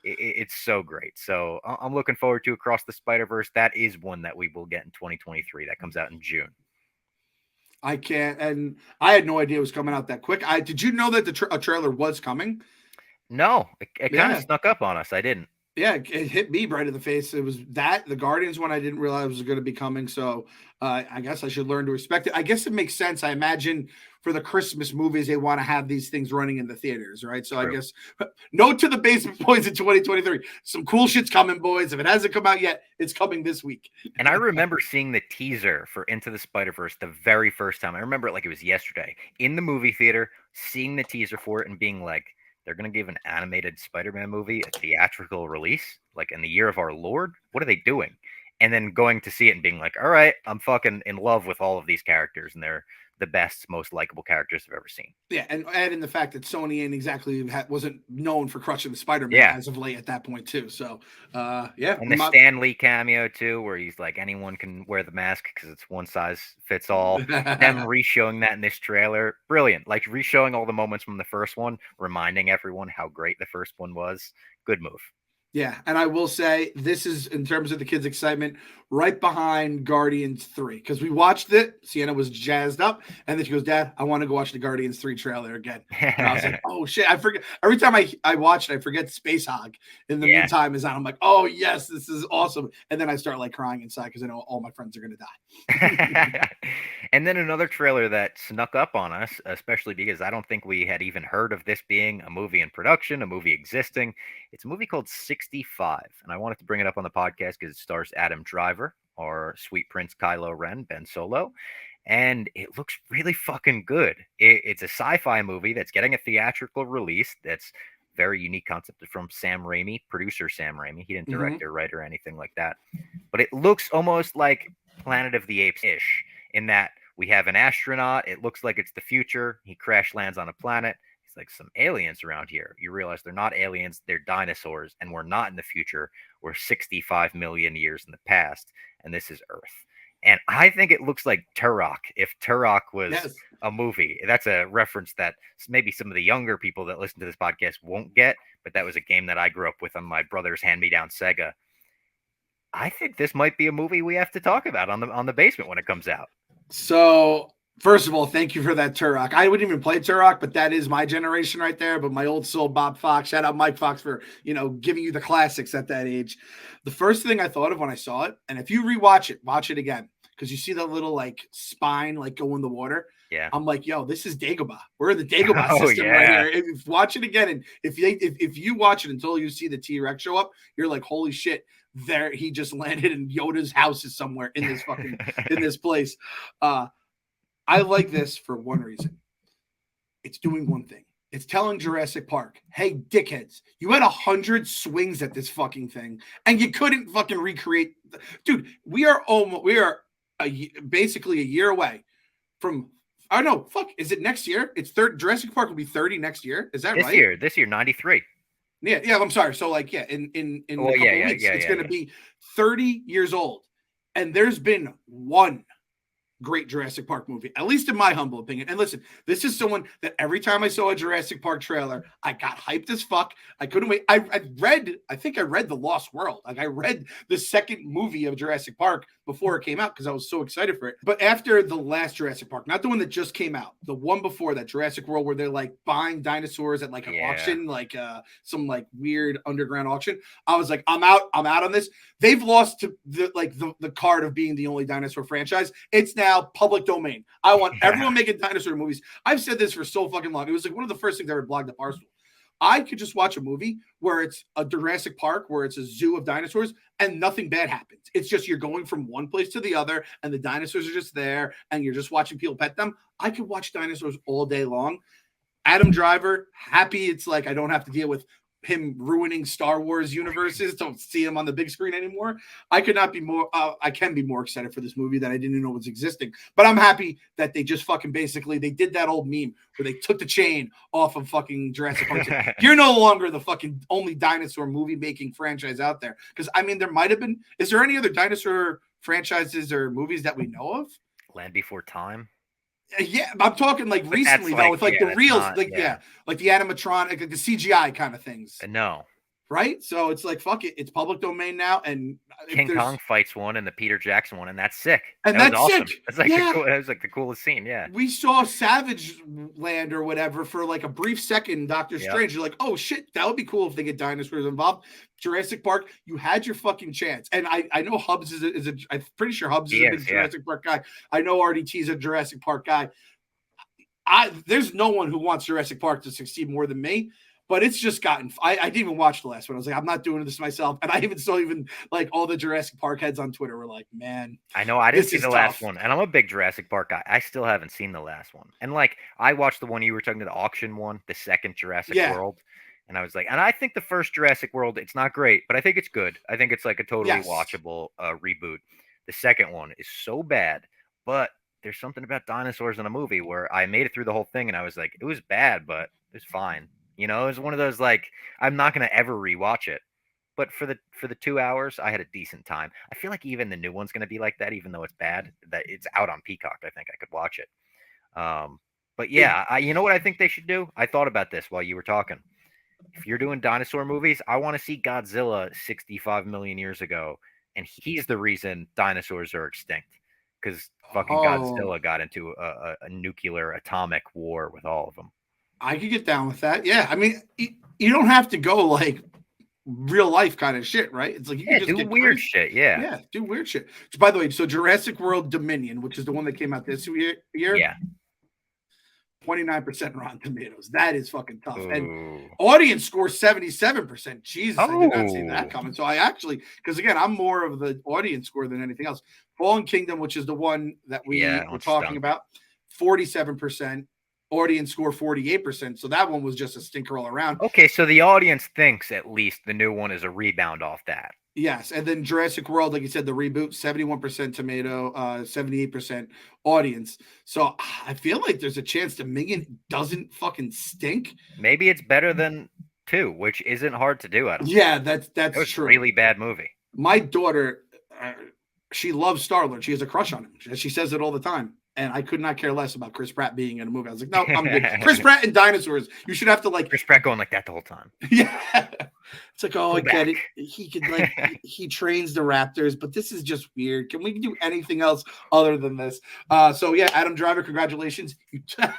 it's so great. So I'm looking forward to Across the Spider-Verse. That is one that we will get in 2023. That comes out in June. I can't, and I had no idea it was coming out that quick. Did you know that a trailer was coming? No, it kind of Yeah, snuck up on us. I didn't. yeah, it hit me right in the face. It was that the Guardians one I didn't realize was going to be coming. So I guess I should learn to respect it. I guess it makes sense. I imagine for the Christmas movies they want to have these things running in the theaters, right? So True. I guess note to the Basement Boys in 2023. Some cool shit's coming, boys. If it hasn't come out yet, it's coming this week. And I remember seeing the teaser for Into the Spider-Verse the very first time. I remember it like it was yesterday in the movie theater, seeing the teaser for it and being like, they're going to give an animated Spider-Man movie a theatrical release, like in the year of our Lord? What are they doing? And then going to see it and being like, all right, I'm fucking in love with all of these characters, and they're the best, most likable characters I've ever seen. Yeah, and add in the fact that Sony ain't exactly wasn't known for crushing the Spider-Man Yeah. as of late at that point too. So yeah, And the Stan Lee cameo too, where he's like, anyone can wear the mask because it's one size fits all. Them re-showing that in this trailer, brilliant. Like re-showing all the moments from the first one, reminding everyone how great the first one was. Good move. Yeah, and I will say this is in terms of the kids' excitement, right behind Guardians 3. Because we watched it, Sienna was jazzed up, and then she goes, Dad, I want to go watch the Guardians 3 trailer again. And I was like, oh shit, I forget every time I watch it, I forget Space Hog in the Yeah. meantime is on. I'm like, oh yes, this is awesome. And then I start like crying inside because I know all my friends are gonna die. And then another trailer that snuck up on us, especially because I don't think we had even heard of this being a movie in production, a movie existing. It's a movie called 65. And I wanted to bring it up on the podcast because it stars Adam Driver, or Sweet Prince Kylo Ren, Ben Solo. And it looks really fucking good. It's a sci-fi movie that's getting a theatrical release. That's very unique concept from Sam Raimi, producer Sam Raimi. He didn't direct Mm-hmm. or write or anything like that, but it looks almost like Planet of the Apes ish in that we have an astronaut. It looks like it's the future. He crash lands on a planet. He's like, some aliens around here. You realize they're not aliens, they're dinosaurs, and we're not in the future. We're 65 million years in the past, and this is Earth. And I think it looks like Turok. If Turok was Yes. a movie, that's a reference that maybe some of the younger people that listen to this podcast won't get, but that was a game that I grew up with on my brother's hand-me-down Sega. I think this might be a movie we have to talk about on the basement when it comes out. So first of all, thank you for that Turok. I wouldn't even play Turok, but that is my generation right there. But my old soul, Bob Fox, shout out Mike Fox for giving you the classics at that age. The first thing I thought of when I saw it, and if you rewatch it, watch it again because you see that little like spine like go in the water. Yeah. I'm like, yo, this is Dagobah. We're in the Dagobah Oh, system yeah. right here. If watch it again, and if you watch it until you see the T-Rex show up, you're like, holy shit, there he just landed in Yoda's house is somewhere in this fucking in this place. I like this for one reason. It's doing one thing. It's telling Jurassic Park, hey, dickheads, you had 100 swings at this fucking thing, and you couldn't fucking recreate. Dude, we are basically a year away from. I don't know. Fuck, is it next year? It's third. Jurassic Park will be 30 next year. Is that right? This year, 93. Yeah. I'm sorry. So like, yeah, in Well, a couple yeah, of weeks, yeah, it's yeah, going to yeah. be 30 years old, and there's been one great Jurassic Park movie, at least in my humble opinion. And listen, this is someone that every time I saw a Jurassic Park trailer, I got hyped as fuck. I couldn't wait. I think I read The Lost World. Like I read the second movie of Jurassic Park before it came out because I was so excited for it. But after the last Jurassic Park, not the one that just came out, the one before that, Jurassic World, where they're like buying dinosaurs at like an auction, like some like weird underground auction. I was like, I'm out on this. They've lost to the card of being the only dinosaur franchise. It's now public domain. I want everyone making dinosaur movies. I've said this for so fucking long. It was like one of the first things I ever blogged at Barstool. I could just watch a movie where it's a Jurassic Park, where it's a zoo of dinosaurs, and nothing bad happens. It's just you're going from one place to the other, and the dinosaurs are just there, and you're just watching people pet them. I could watch dinosaurs all day long. Adam Driver, happy it's like I don't have to deal with him ruining Star Wars universes. Don't see him on the big screen anymore. I could not be more. I can be more excited for this movie that I didn't even know was existing. But I'm happy that they just fucking basically they did that old meme where they took the chain off of fucking Jurassic Park. You're no longer the fucking only dinosaur movie making franchise out there. Because I mean, there might have been. Is there any other dinosaur franchises or movies that we know of? Land Before Time. Yeah, I'm talking like recently though, with like the reels, not, like like the animatronic, like the CGI kind of things. No. Right? So it's like fuck it, it's public domain now, and King Kong fights one and the Peter Jackson one, and that's sick. And that that's was awesome. sick. That's like that was like the coolest scene. Yeah. We saw Savage Land or whatever for like a brief second. Doctor Strange, you're like, oh shit, that would be cool if they get dinosaurs involved. Jurassic Park, you had your fucking chance, and I know Hubs is a I'm pretty sure Hubs is a big Jurassic Park guy. I know RDT is a Jurassic Park guy. There's no one who wants Jurassic Park to succeed more than me. But it's just gotten. I didn't even watch the last one. I was like, I'm not doing this myself. And I even saw like all the Jurassic Park heads on Twitter were like, man, I know I didn't see the last one, and I'm a big Jurassic Park guy. I still haven't seen the last one. And like I watched the one you were talking to, the auction one, the second Jurassic World, and I was like, and I think the first Jurassic World, it's not great, but I think it's good. I think it's like a totally watchable reboot. The second one is so bad, but there's something about dinosaurs in a movie where I made it through the whole thing, and I was like, it was bad, but it was fine. You know, it was one of those like I'm not gonna ever rewatch it, but for the 2 hours, I had a decent time. I feel like even the new one's gonna be like that, even though it's bad. That it's out on Peacock. I think I could watch it. But yeah, you know what I think they should do? I thought about this while you were talking. If you're doing dinosaur movies, I want to see Godzilla 65 million years ago, and he's the reason dinosaurs are extinct because fucking Oh, Godzilla got into a nuclear atomic war with all of them. I could get down with that. Yeah, I mean, you don't have to go like real life kind of shit, right? It's like you can Yeah, just do get weird crazy. shit. Yeah, Yeah, do weird shit. So, by the way, so Jurassic World Dominion, which is the one that came out this year, yeah. 29% Rotten Tomatoes. That is fucking tough. And Ooh. audience score 77%. Jesus, I did not see that Oh, coming. So I actually, because again, I'm more of the audience score than anything else. Fallen Kingdom, which is the one that yeah. we That were one talking stunk. about, 47%. Audience score 48%. So that one was just a stinker all around. Okay, so the audience thinks at least the new one is a rebound off that. Yes, and then Jurassic World, like you said, the reboot, 71% tomato, 78% audience. So I feel like there's a chance Dominion doesn't fucking stink. Maybe it's better than two, which isn't hard to do. I don't think Yeah, it that's was a true. really bad movie. My daughter, she loves Star Lord. She has a crush on him. She says it all the time. And I could not care less about Chris Pratt being in a movie. I was like, no, I'm good. Chris Chris Pratt and dinosaurs. You should have to like, Pratt going like that the whole time. yeah. It's like, oh, I Go get back. it. He could like he trains the Raptors, but this is just weird. Can we do anything else other than this? So yeah, Adam Driver, congratulations. Yeah,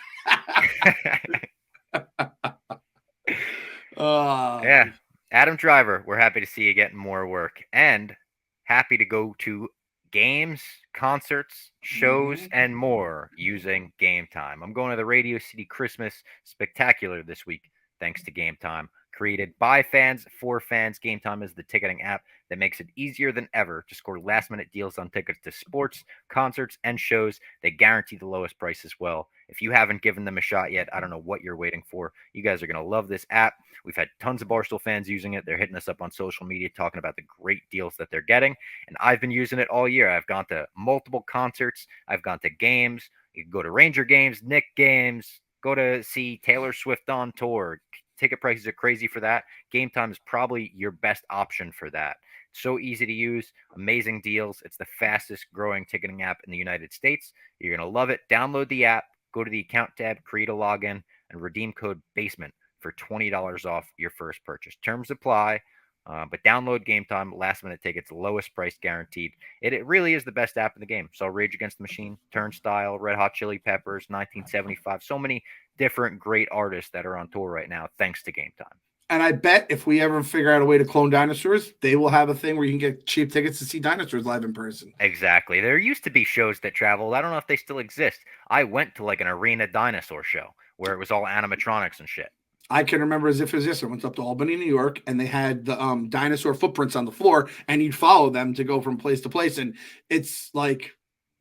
uh, Adam Driver, we're happy to see you getting more work and happy to go to games, concerts, shows, mhm. and more using Game Time. I'm going to the Radio City Christmas Spectacular this week thanks to Game Time. Created by fans for fans, Game Time is the ticketing app that makes it easier than ever to score last minute deals on tickets to sports, concerts, and shows. They guarantee the lowest price as well. If you haven't given them a shot yet, I don't know what you're waiting for. You guys are going to love this app. We've had tons of Barstool fans using it. They're hitting us up on social media talking about the great deals that they're getting. And I've been using it all year. I've gone to multiple concerts, I've gone to games. You can go to Ranger games, Nick games, go to see Taylor Swift on tour. Ticket prices are crazy for that. Game Time is probably your best option for that. So easy to use, amazing deals. It's the fastest growing ticketing app in the United States. You're going to love it. Download the app, go to the account tab, create a login, and redeem code BASEMENT for $20 off your first purchase. Terms apply. But download Game Time, last minute tickets, lowest price guaranteed. It really is the best app in the game. So Rage Against the Machine, Turnstile, Red Hot Chili Peppers, 1975. So many different great artists that are on tour right now, thanks to Game Time. And I bet if we ever figure out a way to clone dinosaurs, they will have a thing where you can get cheap tickets to see dinosaurs live in person. Exactly. There used to be shows that traveled. I don't know if they still exist. I went to like an arena dinosaur show where it was all animatronics and shit. I can remember as if it was yesterday. I went up to Albany, New York, and they had the dinosaur footprints on the floor, and you'd follow them to go from place to place. And it's like,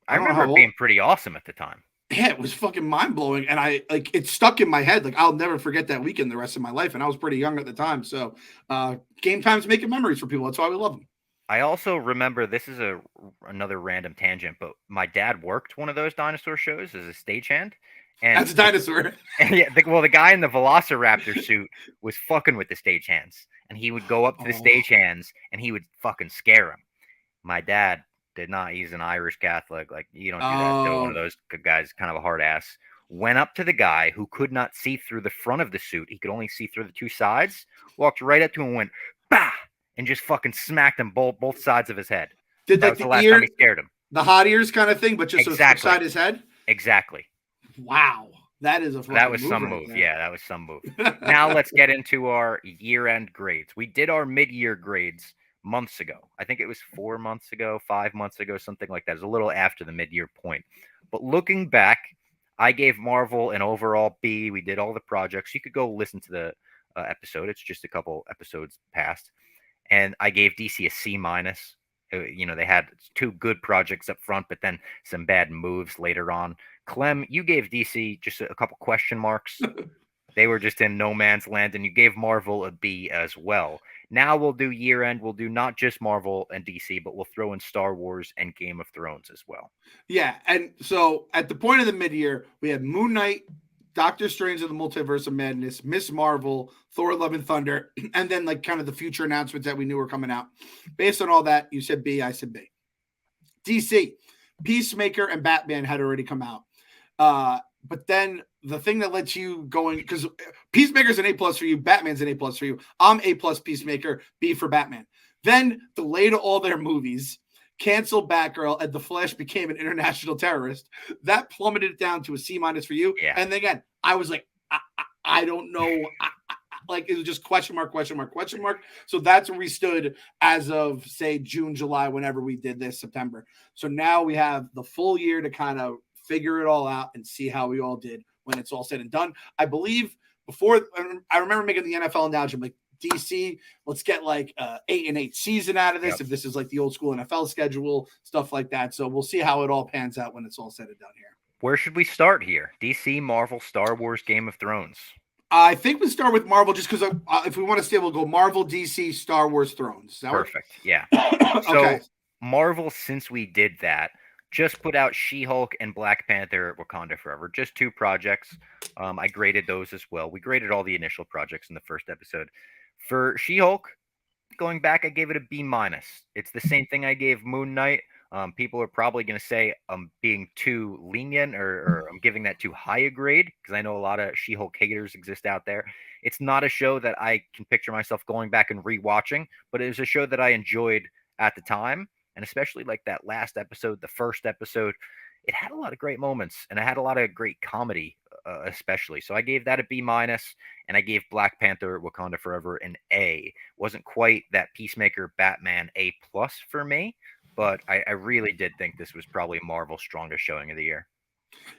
I I don't know remember how it old. being pretty awesome at the time. Yeah, it was fucking mind blowing, and I like it stuck in my head. Like I'll never forget that weekend the rest of my life, and I was pretty young at the time. So, game time's making memories for people. That's why we love them. I also remember this is another random tangent, but my dad worked one of those dinosaur shows as a stagehand, and That's a dinosaur. yeah, the guy in the Velociraptor suit was fucking with the stagehands, and he would go up to the Oh, stagehands and he would fucking scare them. My dad did not. He's an Irish Catholic. Like you don't do that to one of oh, those guys. Kind of a hard ass. Went up to the guy who could not see through the front of the suit. He could only see through the two sides. Walked right up to him and went bah, and just fucking smacked him both sides of his head. did That like was the the last time ear, he scared him. the hot ears kind of thing, but just so switch Exactly. side his head. Exactly. Wow, that is a That fucking was move some right move. there. Yeah, that was some move. Now let's get into our year-end grades. We did our mid-year grades months ago. I think it was 4 months ago, 5 months ago, something like that. It was a little after the mid-year point. But looking back, I gave Marvel an overall B. We did all the projects. You could go listen to the episode. It's just a couple episodes past. And I gave DC a C minus. They had two good projects up front, but then some bad moves later on. Clem, you gave DC just a couple question marks. They were just in no man's land, and you gave Marvel a B as well. Now we'll do year end. We'll do not just Marvel and DC, but we'll throw in Star Wars and Game of Thrones as well. Yeah, and so at the point of the mid-year, we had Moon Knight, Doctor Strange of the Multiverse of Madness, Miss Marvel, Thor: Love and Thunder, and then like kind of the future announcements that we knew were coming out. Based on all that, you said B, I said B. DC, Peacemaker and Batman had already come out. but then the thing that lets you going, because Peacemaker's an A+ for you, Batman's an A+ for you. I'm A+ Peacemaker, B for Batman. Then delayed all their movies, canceled Batgirl, and The Flash became an international terrorist. That plummeted it down to a C- for you. Yeah. And again, I was like, I don't know. Like it was just question mark, question mark, question mark. So that's where we stood as of say June, July, whenever we did this, September. So now we have the full year to kind of figure it all out and see how we all did when it's all said and done. I believe before I remember making the NFL analogy, I'm like, DC, let's get like 8-8 season out of this. Yep. If this is like the old school NFL schedule, stuff like that. So we'll see how it all pans out when it's all said and done here. Where should we start here? DC, Marvel, Star Wars, Game of Thrones. I think we start with Marvel just because if we want to stay, we'll go Marvel, DC, Star Wars, Thrones. Perfect. Yeah. Okay. So Marvel, since we did that, just put out She-Hulk and Black Panther Wakanda Forever. Just 2 projects. I graded those as well. We graded all the initial projects in the first episode. For She-Hulk, going back, I gave it a B minus. It's the same thing I gave Moon Knight. People are probably going to say I'm being too lenient or I'm giving that too high a grade because I know a lot of She-Hulk haters exist out there. It's not a show that I can picture myself going back and rewatching, but it was a show that I enjoyed at the time, and especially like that last episode, the first episode. It had a lot of great moments and it had a lot of great comedy, especially. So I gave that a B minus, and I gave Black Panther Wakanda Forever an A. Wasn't quite that Peacemaker Batman A+ for me, but I really did think this was probably Marvel's strongest showing of the year.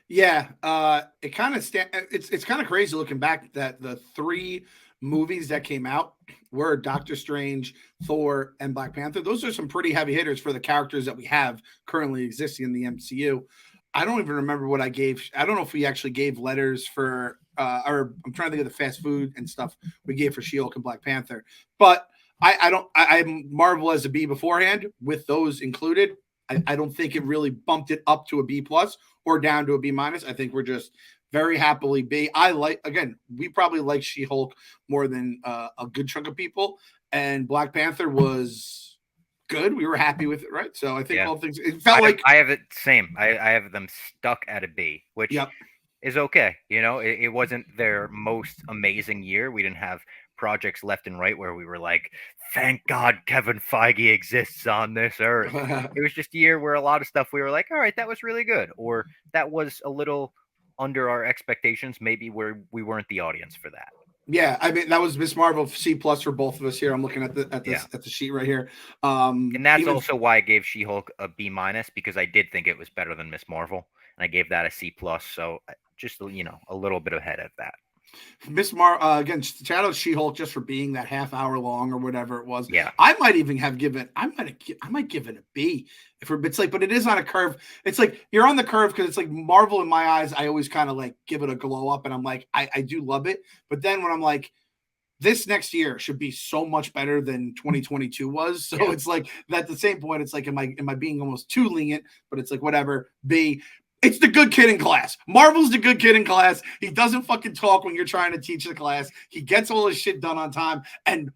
Yeah, it kind of it's kind of crazy looking back that the 3 movies that came out were Doctor Strange, Thor, and Black Panther. Those are some pretty heavy hitters for the characters that we have currently existing in the MCU. I don't even remember what I gave. I don't know if we actually gave letters for, or I'm trying to think of the fast food and stuff we gave for She-Hulk and Black Panther. But I don't. I'm Marvel as a B beforehand with those included. I don't think it really bumped it up to a B+ or down to a B-. I think we're just very happily B. I like, again, we probably like She-Hulk more than a good chunk of people, and Black Panther was good. We were happy with it, right? So I think Yeah. all things, it felt I have it same. I have them stuck at a B, which yep. is okay. You know, it wasn't their most amazing year. We didn't have projects left and right where we were like, thank God Kevin Feige exists on this earth. It was just a year where a lot of stuff we were like, all right, that was really good, or that was a little under our expectations, maybe where we weren't the audience for that. Yeah, I mean that was Miss Marvel C+ for both of us here. I'm looking at the Yeah. at the sheet right here. And that's Even also why I gave She-Hulk a B minus, because I did think it was better than Miss Marvel, and I gave that a C+. So just a little bit ahead of that. Again, shout out She-Hulk just for being that half hour long or whatever it was. Yeah. I might even have given. I might give it a B. It's like, but it is on a curve. It's like you're on the curve because it's like Marvel in my eyes. I always kind of like give it a glow up, and I'm like, I do love it. But then when I'm like, this next year should be so much better than 2022 was. So Yeah. it's like at the same point, it's like, am I being almost too lenient? But it's like, whatever. B. It's the good kid in class. Marvel's the good kid in class. He doesn't fucking talk when you're trying to teach the class. He gets all his shit done on time. And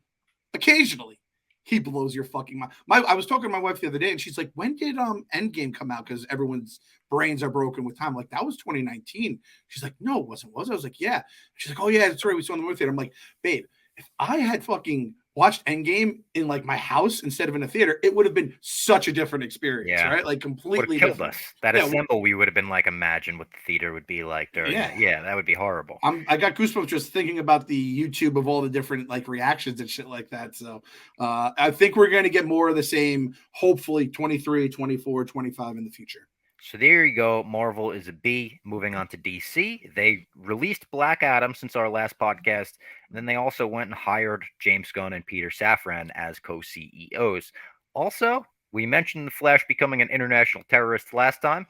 occasionally he blows your fucking mind. I was talking to my wife the other day and she's like, when did Endgame come out? Because everyone's brains are broken with time. I'm like, that was 2019. She's like, no, it wasn't. Was it? I was like, yeah. She's like, oh yeah, that's right. We saw in the movie theater. I'm like, babe, if I had fucking watched Endgame in like my house instead of in a theater, it would have been such a different experience, Yeah. right? Like completely killed different. us. That Yeah, assemble, we would have been like, imagine what the theater would be like during yeah. Yeah, that would be horrible. I got goosebumps just thinking about the YouTube of all the different like reactions and shit like that. So I think we're going to get more of the same, hopefully 23, 24, 25 in the future. So there you go. Marvel is a B. Moving on to DC. They released Black Adam since our last podcast. And then they also went and hired James Gunn and Peter Safran as co-CEOs. Also, we mentioned the Flash becoming an international terrorist last time.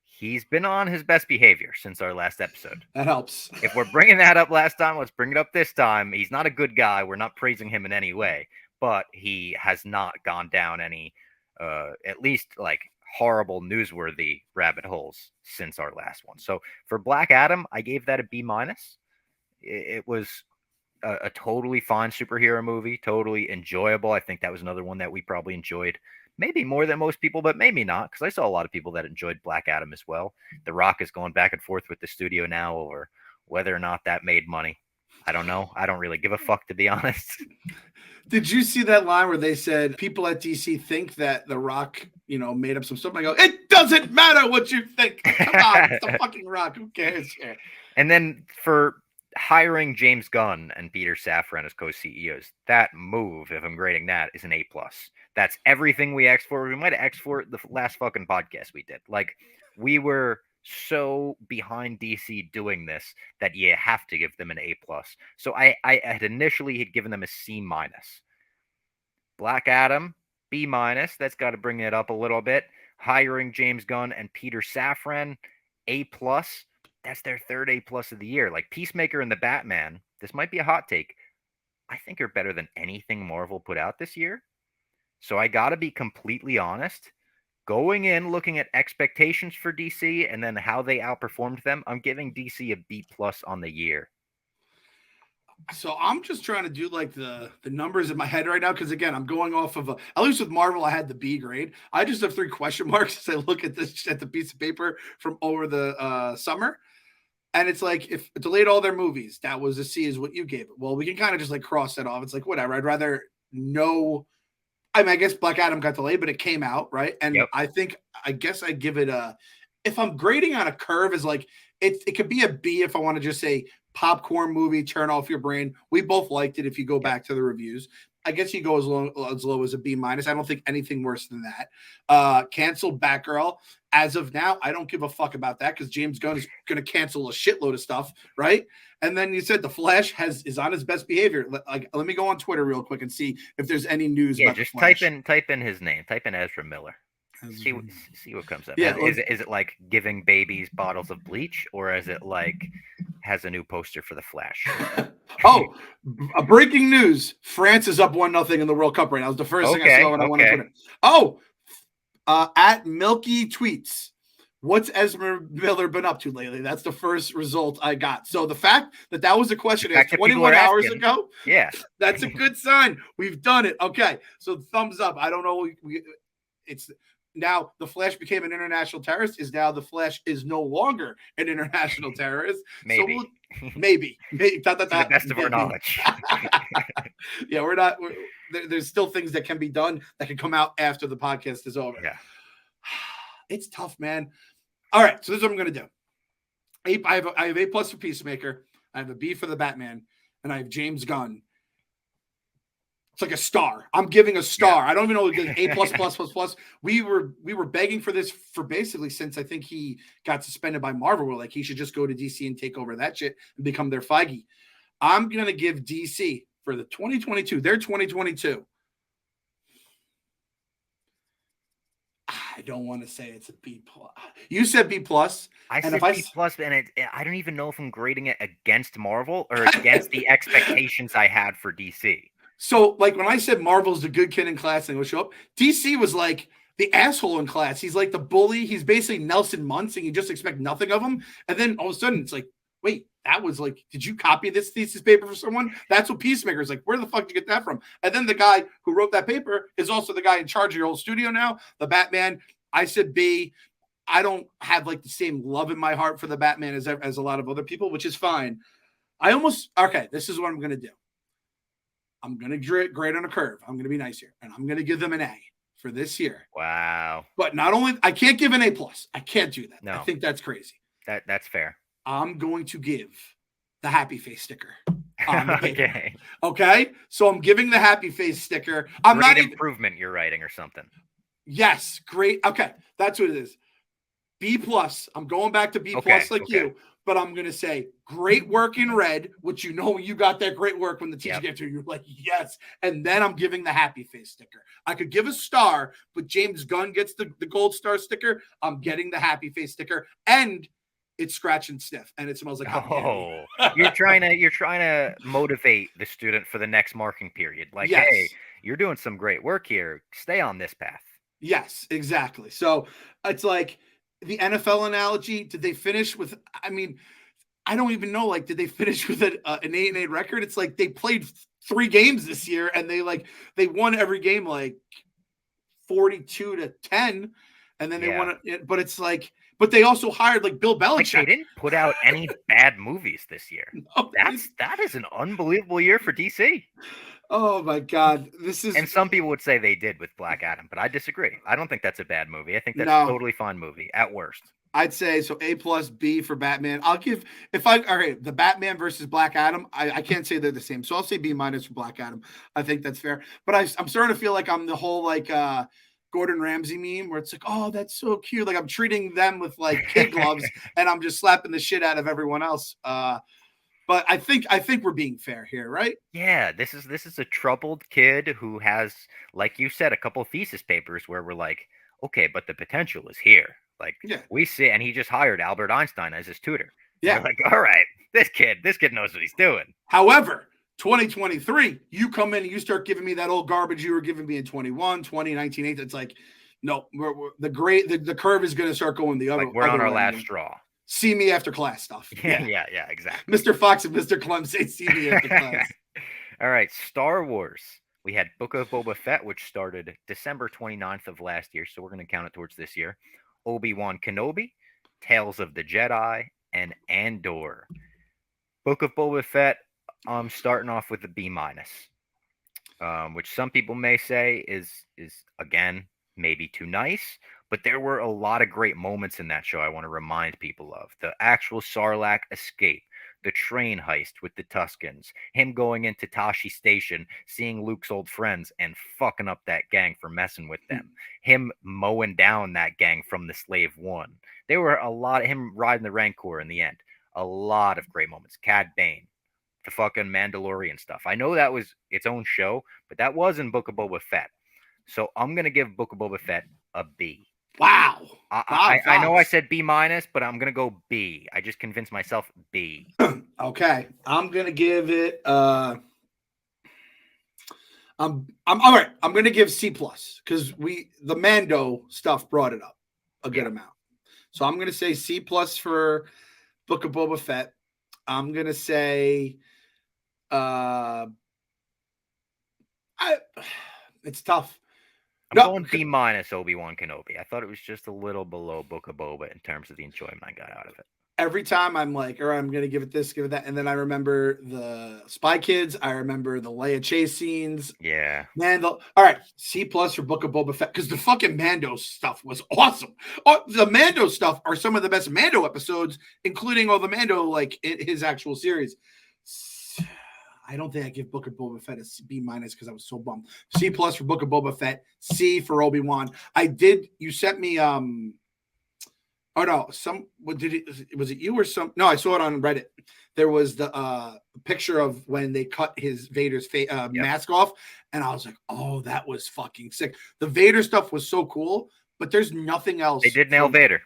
He's been on his best behavior since our last episode. That helps. If we're bringing that up last time, let's bring it up this time. He's not a good guy. We're not praising him in any way, but he has not gone down any, at least like horrible newsworthy rabbit holes since our last one. So for Black Adam, I gave that a B minus. It was a totally fine superhero movie, totally enjoyable. I think that was another one that we probably enjoyed maybe more than most people, but maybe not, because I saw a lot of people that enjoyed Black Adam as well. The Rock is going back and forth with the studio now over whether or not that made money. I don't know. I don't really give a fuck, to be honest. Did you see that line where they said people at DC think that The Rock, made up some stuff? I go, it doesn't matter what you think. Come on, it's The fucking Rock. Who cares? And then for hiring James Gunn and Peter Safran as co-CEOs, that move, if I'm grading that, is an A plus. That's everything we asked for. We might have asked for the last fucking podcast we did. Like, we were so behind DC doing this that you have to give them an A plus. So I had initially had given them a C minus. Black Adam, B minus. That's got to bring it up a little bit. Hiring James Gunn and Peter Safran, A plus. That's their third A plus of the year. Like Peacemaker and the Batman, this might be a hot take, I think are better than anything Marvel put out this year. So I got to be completely honest. Going in, looking at expectations for DC and then how they outperformed them, I'm giving DC a B plus on the year. So I'm just trying to do like the numbers in my head right now, because again, I'm going off of at least with Marvel, I had the B grade. I just have 3 question marks as I look at the piece of paper from over the summer. And it's like, if it delayed all their movies, that was a C is what you gave it. Well, we can kind of just like cross that off. It's like, whatever. I'd rather know. I mean, I guess Black Adam got delayed, but it came out, right? And Yep. I guess I'd give it if I'm grading on a curve, is like, it could be a B if I want to just say popcorn movie, turn off your brain. We both liked it if you go back to the reviews. I guess you go as low as a B minus. I don't think anything worse than that. Canceled Batgirl. As of now, I don't give a fuck about that because James Gunn is going to cancel a shitload of stuff, right? And then you said The Flash is on his best behavior. Let me go on Twitter real quick and see if there's any news. Yeah, about just The Flash. type in his name. Type in Ezra Miller. See what comes up. Yeah, is it like giving babies bottles of bleach, or is it like has a new poster for the Flash? Oh, breaking news: France is up 1-0 in the World Cup right now. It's the first thing I saw when I went on Twitter. Oh, at Milky Tweets, what's Ezra Miller been up to lately? That's the first result I got. So the fact that was a question asked 21 hours ago, yeah, that's a good sign. We've done it. Okay, so thumbs up. I don't know. It's now the Flash became an international terrorist. Is now the Flash is no longer an international terrorist. Maybe. So maybe. To the best of our knowledge. Yeah, we're not. There's still things that can be done that can come out after the podcast is over. Yeah, it's tough, man. All right, so this is what I'm going to do. I have A plus for Peacemaker. I have a B for the Batman, and I have James Gunn. It's like a star. I'm giving a star. Yeah. I don't even know what A plus plus plus plus. We were begging for this for basically since I think he got suspended by Marvel. We're like, he should just go to DC and take over that shit and become their Feige. I'm gonna give DC for the 2022. They're 2022. I don't want to say it's a B plus. You said B plus. I said B plus, and I don't even know if I'm grading it against Marvel or against the expectations I had for DC. So, like, when I said Marvel's the good kid in class and would show up, DC was like the asshole in class. He's like the bully. He's basically Nelson Muntz, and you just expect nothing of him. And then all of a sudden, it's like, wait, that was like, did you copy this thesis paper for someone? That's what Peacemaker is like. Where the fuck did you get that from? And then the guy who wrote that paper is also the guy in charge of your whole studio now, the Batman. I said B. I don't have like the same love in my heart for the Batman as a lot of other people, which is fine. This is what I'm going to do. I'm going to grade on a curve. I'm going to be nice here. And I'm going to give them an A for this year. Wow. But not only, I can't give an A plus. I can't do that. No. I think that's crazy. That's fair. I'm going to give the happy face sticker. On the okay. Okay. So I'm giving the happy face sticker. I'm not improvement you're writing or something. Yes. Great. Okay. That's what it is. B plus. I'm going back to B plus you. But I'm going to say great work in red, which you got that great work when the teacher gets to you. You're like, yes. And then I'm giving the happy face sticker. I could give a star, but James Gunn gets the gold star sticker. I'm getting the happy face sticker. And it's scratch and sniff. And it smells like oh, you're trying to motivate the student for the next marking period. Like, hey, you're doing some great work here. Stay on this path. Yes, exactly. So it's like, the NFL analogy, did they finish with, I mean, I don't even know, like, did they finish with an 8-8 record? It's like they played 3 games this year and they won every game like 42-10, and then they Yeah. want to. But it's like, but they also hired like Bill Like, they Belichick. didn't put out any bad movies this year. Oh, That is an unbelievable year for DC. oh my God, this is And some people would say they did with Black Adam, but I disagree. I don't think that's a bad movie. I think that's a no. totally fine movie at worst. I'd say so. A plus B for Batman. I'll give if I all right. The Batman versus Black Adam. I can't say they're the same, so I'll say B minus for Black Adam. I think that's fair. But I'm starting to feel like I'm the whole like Gordon Ramsay meme where it's like, oh, that's so cute. Like I'm treating them with like kid gloves, and I'm just slapping the shit out of everyone else. But I think we're being fair here, right? Yeah, this is a troubled kid who has, like you said, a couple thesis papers where we're like, okay, but the potential is here. Like, Yeah. we see, and he just hired Albert Einstein as his tutor. Yeah. We're like, all right, this kid knows what he's doing. However, 2023, you come in and you start giving me that old garbage you were giving me in 21, 20, 19, 18. It's like, no, the curve is going to start going the other way. Like, we're on our last straw. See me after class stuff. Yeah, exactly. Mr. Fox and Mr. Clem say see me after class. All right, Star Wars. We had Book of Boba Fett, which started December 29th of last year, so we're going to count it towards this year. Obi-Wan Kenobi, Tales of the Jedi, and Andor. Book of Boba Fett, I'm starting off with a B minus, which some people may say is again maybe too nice, but there were a lot of great moments in that show I want to remind people of. The actual Sarlacc escape, the train heist with the Tuskens, him going into Tashi Station, seeing Luke's old friends and fucking up that gang for messing with them, him mowing down that gang from the Slave One. There were a lot of him riding the Rancor in the end. A lot of great moments. Cad Bane, the fucking Mandalorian stuff. I know that was its own show, but that was in Book of Boba Fett. So I'm gonna give Book of Boba Fett a B. Wow. I know I said B minus, but I'm gonna go B. I just convinced myself B. Okay, I'm gonna give it. I'm all right. I'm gonna give C plus because the Mando stuff brought it up a good amount. So I'm gonna say C plus for Book of Boba Fett. I'm gonna say, it's tough. I'm going B minus Obi-Wan Kenobi. I thought it was just a little below Book of Boba in terms of the enjoyment I got out of it. Every time I'm like, all right, I'm going to give it this, give it that. And then I remember the Spy Kids. I remember the Leia chase scenes. Yeah. Man, all right, C plus for Book of Boba Fett because the fucking Mando stuff was awesome. Oh, the Mando stuff are some of the best Mando episodes, including all the Mando, like in his actual series. I don't think I give Book of Boba Fett a B minus because I was so bummed. C plus for Book of Boba Fett. C for Obi-Wan. You sent me oh no, was it you or some? No, I saw it on Reddit. There was the picture of when they cut his Vader's mask off, and I was like, oh, that was fucking sick. The Vader stuff was so cool, but there's nothing else. They did nail Vader.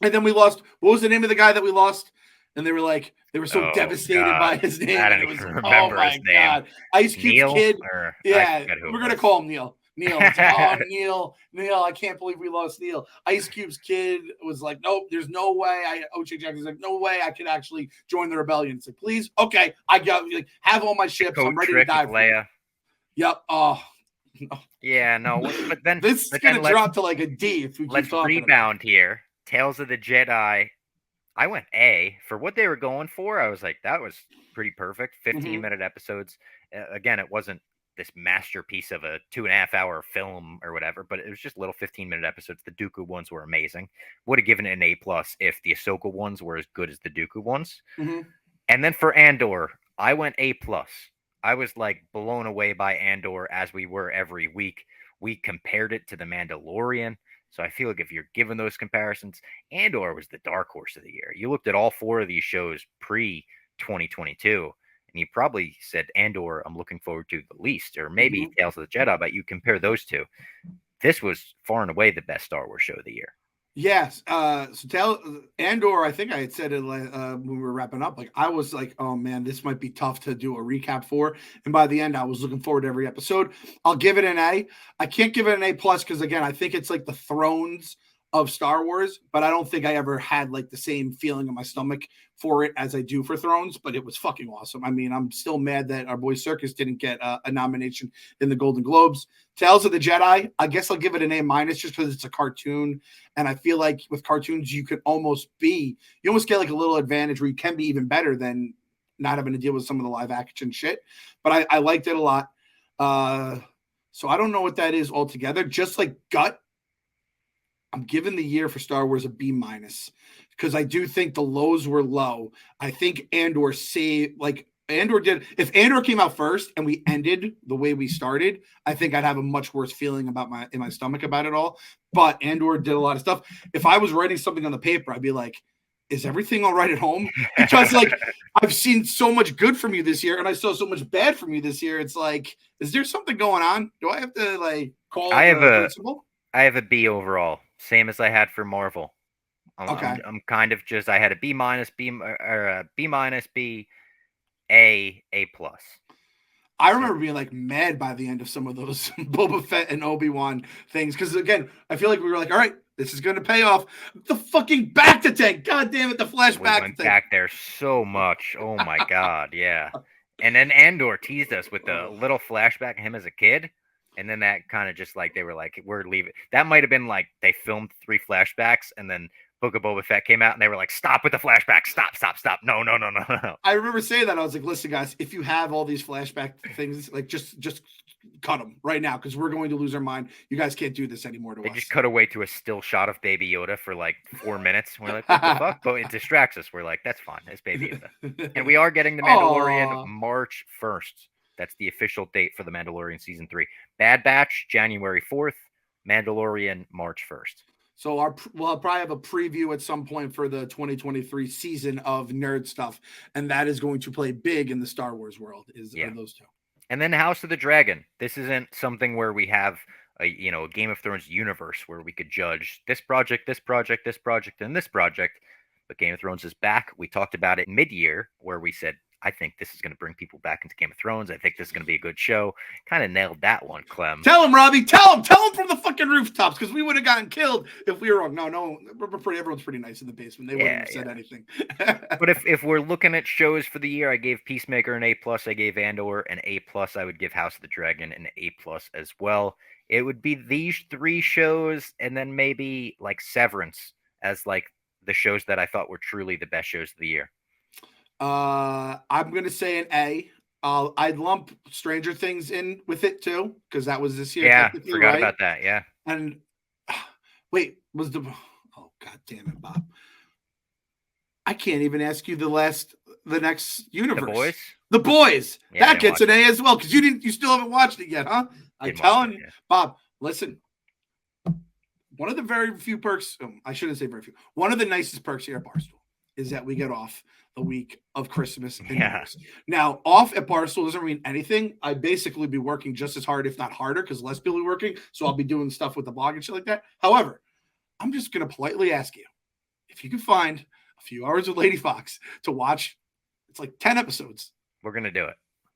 And then we lost. What was the name of the guy that we lost? And they were like, they were so devastated by his name. I don't even remember his name. God. Ice Cube's kid. Yeah, we're going to call him Neil. Neil, I can't believe we lost Neil. Ice Cube's kid was like, nope, there's no way. O.J. Jackson's like, no way I could actually join the rebellion. It's like, please, okay, I got like have all my ships. I'm ready to die for Leia. Yep. Oh, no. Yeah, no, but then this is gonna drop to like a D if we keep talking. Let's rebound here. Tales of the Jedi. I went A for what they were going for. I was like, that was pretty perfect. 15-minute episodes. Again, it wasn't this masterpiece of a 2.5-hour film or whatever, but it was just little 15-minute episodes. The Dooku ones were amazing. Would have given it an A plus if the Ahsoka ones were as good as the Dooku ones. And then for Andor, I went A plus. I was like blown away by Andor as we were every week. We compared it to The Mandalorian. So I feel like if you're given those comparisons, Andor was the dark horse of the year. You looked at all four of these shows pre-2022, and you probably said Andor, I'm looking forward to the least, or maybe Tales of the Jedi, but you compare those two. This was far and away the best Star Wars show of the year. Yes. So Andor, I think I had said it when we were wrapping up. Like I was like, oh man, this might be tough to do a recap for. And by the end, I was looking forward to every episode. I'll give it an A. I can't give it an A plus because again, I think it's like the Thrones of Star Wars, but I don't think I ever had like the same feeling in my stomach for it as I do for Thrones, but it was fucking awesome. I mean, I'm still mad that our boy Circus didn't get a nomination in the Golden Globes. Tales of the Jedi, I guess I'll give it an A- just because it's a cartoon. And I feel like with cartoons, you almost get like a little advantage where you can be even better than not having to deal with some of the live action shit. But I liked it a lot. So I don't know what that is altogether. Just like gut, I'm giving the year for Star Wars a B- because I do think the lows were low. I think Andor did. If Andor came out first and we ended the way we started, I think I'd have a much worse feeling in my stomach about it all. But Andor did a lot of stuff. If I was writing something on the paper, I'd be like, is everything all right at home? Because like I've seen so much good from you this year and I saw so much bad from you this year. It's like, is there something going on? Do I have to like call I have the a principal? I have a B overall, same as I had for Marvel. Okay. I'm kind of just I had a B minus, B minus, B, A plus. I remember being like mad by the end of some of those Boba Fett and Obi-Wan things. Because again, I feel like we were like, all right, this is going to pay off. The fucking back to tank. God damn it. The We flashback went thing. back there so much. Oh my god, yeah. And then Andor teased us with the little flashback of him as a kid. And then that kind of just like they were like, we're leaving. That might have been like they filmed 3 flashbacks and then Book of Boba Fett came out and they were like, stop with the flashback. Stop. No. I remember saying that. I was like, listen, guys, if you have all these flashback things, like just cut them right now because we're going to lose our mind. You guys can't do this anymore to They us. just cut away to a still shot of Baby Yoda for like 4 minutes. We're like, what the fuck? But it distracts us. We're like, that's fine. It's Baby Yoda. And we are getting The Mandalorian Aw. March 1st. That's the official date for The Mandalorian Season 3. Bad Batch, January 4th. Mandalorian, March 1st. So we'll probably have a preview at some point for the 2023 season of Nerd Stuff, and that is going to play big in the Star Wars world. Are those two? And then House of the Dragon. This isn't something where we have a Game of Thrones universe where we could judge this project, and this project. But Game of Thrones is back. We talked about it mid-year where we said, I think this is going to bring people back into Game of Thrones. I think this is going to be a good show. Kind of nailed that one, Clem. Tell him, Robbie. Tell him from the fucking rooftops because we would have gotten killed if we were wrong. No, everyone's pretty nice in the basement. They wouldn't have said anything. But if we're looking at shows for the year, I gave Peacemaker an A+, I gave Andor an A+, I would give House of the Dragon an A+ as well. It would be these 3 shows and then maybe like Severance as like the shows that I thought were truly the best shows of the year. I'm going to say an A. I'd lump Stranger Things in with it too because that was this year. Yeah, forgot about that. Yeah. And wait, was the oh god damn it, Bob! I can't even ask you the next universe. The Boys. Yeah, that gets an A as well because you still haven't watched it yet, huh? I'm telling you, Bob. Listen, one of the very few perks. I shouldn't say very few. One of the nicest perks here at Barstool is that we get off the week of Christmas and New Year's. Now, off at Barstool doesn't mean anything. I basically be working just as hard, if not harder, because less people are working. So I'll be doing stuff with the blog and shit like that. However, I'm just going to politely ask you if you can find a few hours with Lady Fox to watch. It's like 10 episodes. We're going to do it.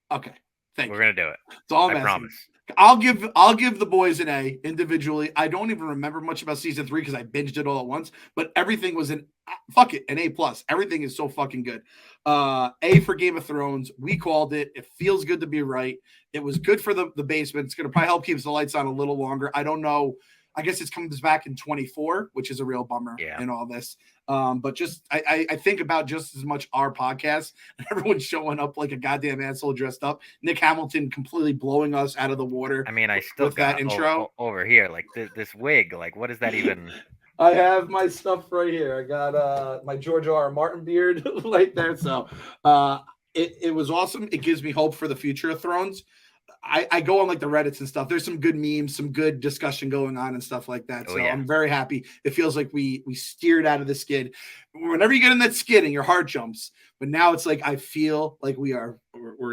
Okay. Thank you. We're going to do it. That's all I'm asking. Promise. I'll give the boys an A individually. I don't even remember much about season 3 because I binged it all at once, but everything was an A+. Everything is so fucking good. A for Game of Thrones. We called it. It feels good to be right. It was good for the basement. It's going to probably help keep the lights on a little longer. I don't know. I guess it comes back in 24, which is a real bummer in all this. But just I think about just as much our podcast and everyone showing up like a goddamn asshole dressed up. Nick Hamilton completely blowing us out of the water. I mean, I still with got that intro over here, like this wig. Like, what is that even? I have my stuff right here. I got my George R. R. Martin beard right there. So it was awesome. It gives me hope for the future of Thrones. I go on like the Reddits and stuff. There's some good memes, some good discussion going on and stuff like that. So I'm very happy. It feels like we steered out of the skid. Whenever you get in that skid and your heart jumps, but now it's like I feel like we're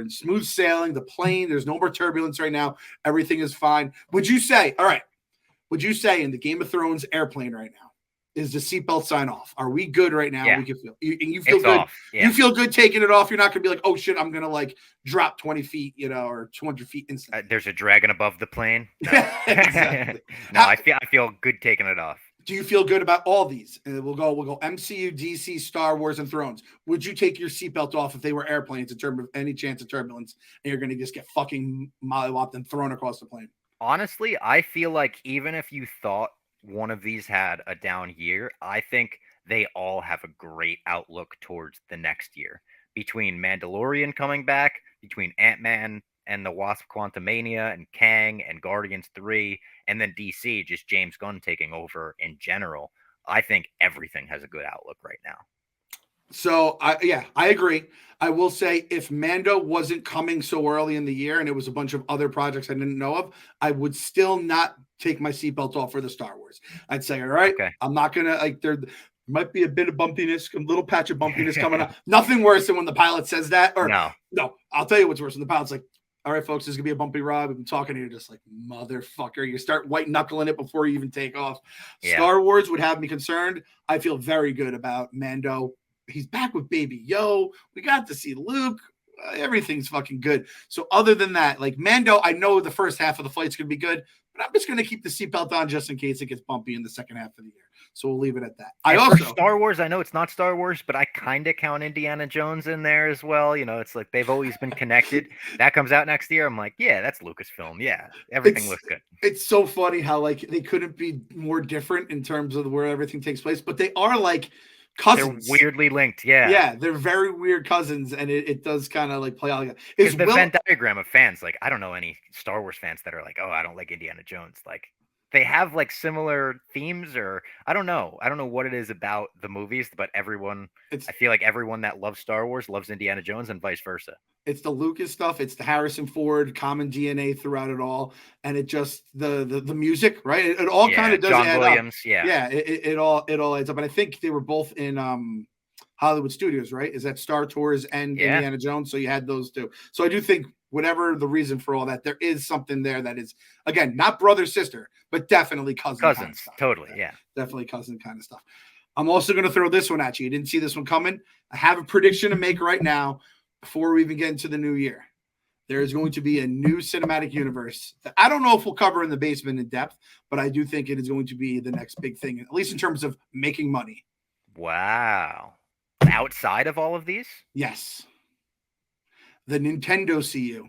in smooth sailing. The plane, there's no more turbulence right now. Everything is fine. Would you say in the Game of Thrones airplane right now, is the seatbelt sign off? Are we good right now? Yeah. We can feel you feel It's good. Yeah. You feel good taking it off. You're not gonna be like, oh shit, I'm gonna like drop 20 feet, or 200 feet instantly. There's a dragon above the plane. No, Exactly. No, I feel good taking it off. Do you feel good about all these? And we'll go MCU, DC, Star Wars, and Thrones. Would you take your seatbelt off if they were airplanes in terms of any chance of turbulence, and you're going to just get fucking mollywopped and thrown across the plane? Honestly, I feel like even if you thought one of these had a down year, I think they all have a great outlook towards the next year. Between Mandalorian coming back, between Ant-Man and the Wasp Quantumania and Kang and Guardians 3, and then DC, just James Gunn taking over in general, I think everything has a good outlook right now. So I agree. I will say if Mando wasn't coming so early in the year and it was a bunch of other projects I didn't know of, I would still not take my seatbelt off for the Star Wars. I'd say, all right, Okay. I'm not gonna like there might be a bit of bumpiness, a little patch of bumpiness coming up. Nothing worse than when the pilot says that. Or No. no, I'll tell you what's worse when the pilot's like, all right, folks, this is gonna be a bumpy ride. We've been talking to you, just like motherfucker. You start white knuckling it before you even take off. Yeah. Star Wars would have me concerned. I feel very good about Mando. He's back with Baby Yo. We got to see Luke. Everything's fucking good. So other than that, like Mando, I know the first half of the flight's gonna be good, but I'm just gonna keep the seatbelt on just in case it gets bumpy in the second half of the year. So we'll leave it at that. For Star Wars, I know it's not Star Wars, but I kind of count Indiana Jones in there as well. You know, it's like they've always been connected. That comes out next year. I'm like, yeah, that's Lucasfilm. Yeah, everything looks good. It's so funny how like they couldn't be more different in terms of where everything takes place, but they are like cousins. They're weirdly linked. Yeah. Yeah, they're very weird cousins, and it does kind of like play out. Is the Venn diagram of fans, like I don't know any Star Wars fans that are like, oh, I don't like Indiana Jones. Like they have like similar themes, or I don't know. I don't know what it is about the movies, but I feel like everyone that loves Star Wars loves Indiana Jones and vice versa. It's the Lucas stuff. It's the Harrison Ford common DNA throughout it all, and it just the music, right? It all kind of does John add Williams, up. Yeah. It all adds up. And I think they were both in Hollywood Studios, right? Is that Star Tours and Indiana Jones? So you had those two. So I do think whatever the reason for all that, there is something there that is, again, not brother sister, but definitely cousins. Kind of stuff. Totally, yeah. Definitely cousin kind of stuff. I'm also going to throw this one at you. You didn't see this one coming. I have a prediction to make right now before we even get into the new year. There is going to be a new cinematic universe that I don't know if we'll cover in the basement in depth, but I do think it is going to be the next big thing, at least in terms of making money. Wow. Outside of all of these? Yes. The Nintendo CU.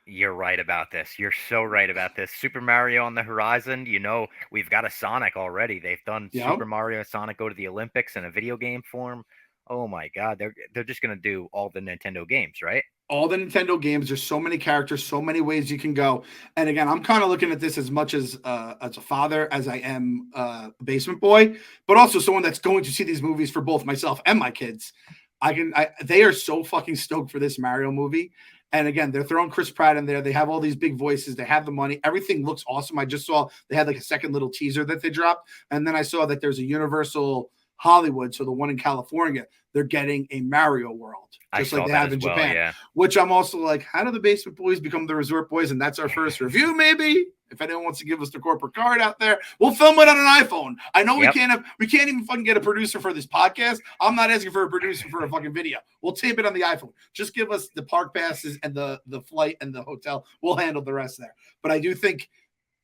You're right about this. You're so right about this. Super Mario on the horizon. You know, we've got a Sonic already. They've done Super Mario and Sonic go to the Olympics in a video game form. Oh my God, they're just gonna do all the Nintendo games, right? All the Nintendo games. There's so many characters, so many ways you can go. And again, I'm kind of looking at this as much as a father as I am a basement boy, but also someone that's going to see these movies for both myself and my kids. They are so fucking stoked for this Mario movie. And again, they're throwing Chris Pratt in there. They have all these big voices. They have the money. Everything looks awesome. I just saw they had like a second little teaser that they dropped. And then I saw that there's a Universal Hollywood, so the one in California, they're getting a Mario World, just like they have in Japan. Which I'm also like, how do the Basement Boys become the Resort Boys? And that's our first review, maybe. If anyone wants to give us the corporate card out there, we'll film it on an iPhone. I know we can't even fucking get a producer for this podcast. I'm not asking for a producer for a fucking video. We'll tape it on the iPhone. Just give us the park passes and the flight and the hotel. We'll handle the rest there. But I do think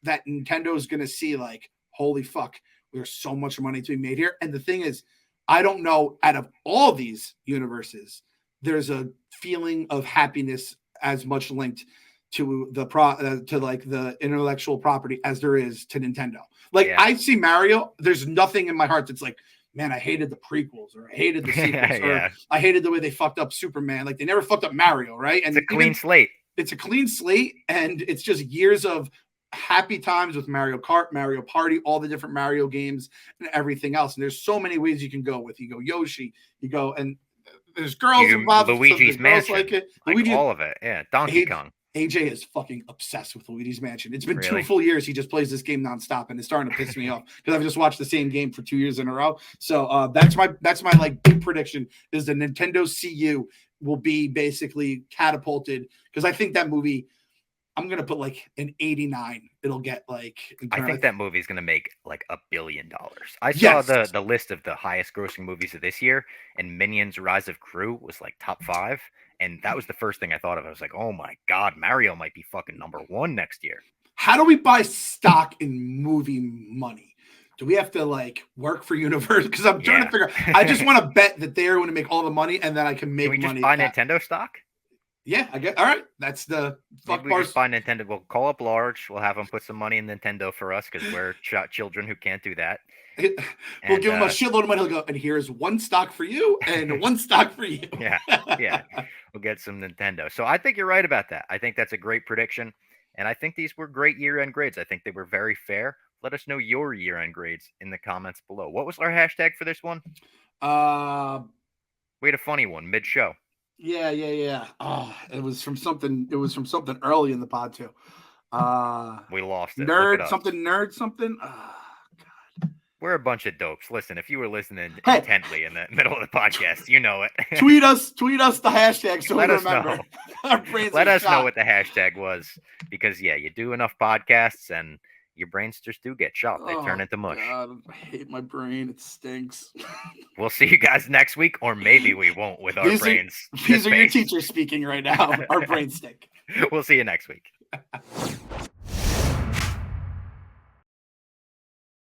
that Nintendo is going to see like, holy fuck, there's so much money to be made here. And the thing is, I don't know, out of all these universes, there's a feeling of happiness as much linked to the intellectual property as there is to Nintendo. Like I see Mario, there's nothing in my heart that's like, man, I hated the prequels or I hated the sequels or I hated the way they fucked up Superman. Like they never fucked up Mario, right? And it's a clean slate. It's a clean slate, and it's just years of happy times with Mario Kart, Mario Party, all the different Mario games and everything else. And there's so many ways you can go with. You go Yoshi, you go, and there's girls involved. Luigi's Mansion, like it. All of it. Yeah, Donkey Kong. AJ is fucking obsessed with Luigi's Mansion. It's been 2 full years. He just plays this game nonstop, and it's starting to piss me off because I've just watched the same game for 2 years in a row. So that's my like big prediction is the Nintendo CU will be basically catapulted because I think that movie, I'm going to put like an 89. It'll get like... I think that movie's going to make like $1 billion. I saw the list of the highest grossing movies of this year, and Minions Rise of Gru was like top 5. And that was the first thing I thought of. I was like, oh my God, Mario might be fucking number 1 next year. How do we buy stock in movie money? do we have to like work for Universal? Because I'm trying to figure. I just want to bet that they're going to make all the money, and then I can make Can we just money. buy Nintendo stock? Yeah, I get. All right, that's the fuck Maybe we just buy Nintendo. We'll call up Large. We'll have them put some money in Nintendo for us because we're children who can't do that. We'll give him a shitload of money. He'll go, and here's one stock for you and one stock for you. Yeah. We'll get some Nintendo. So I think you're right about that. I think that's a great prediction. And I think these were great year-end grades. I think they were very fair. Let us know your year-end grades in the comments below. What was our hashtag for this one? We had a funny one mid-show. Yeah. Oh, it was from something early in the pod too. We lost it. Nerd something. God. We're a bunch of dopes. Listen, if you were listening intently in the middle of the podcast, you know it. tweet us the hashtag so Let we us remember. Know. Let us know what the hashtag was, because you do enough podcasts and your brains just do get shot. They turn into mush. God, I hate my brain. It stinks. We'll see you guys next week, or maybe we won't with our brains. These are your teachers speaking right now. Our brains stink. We'll see you next week.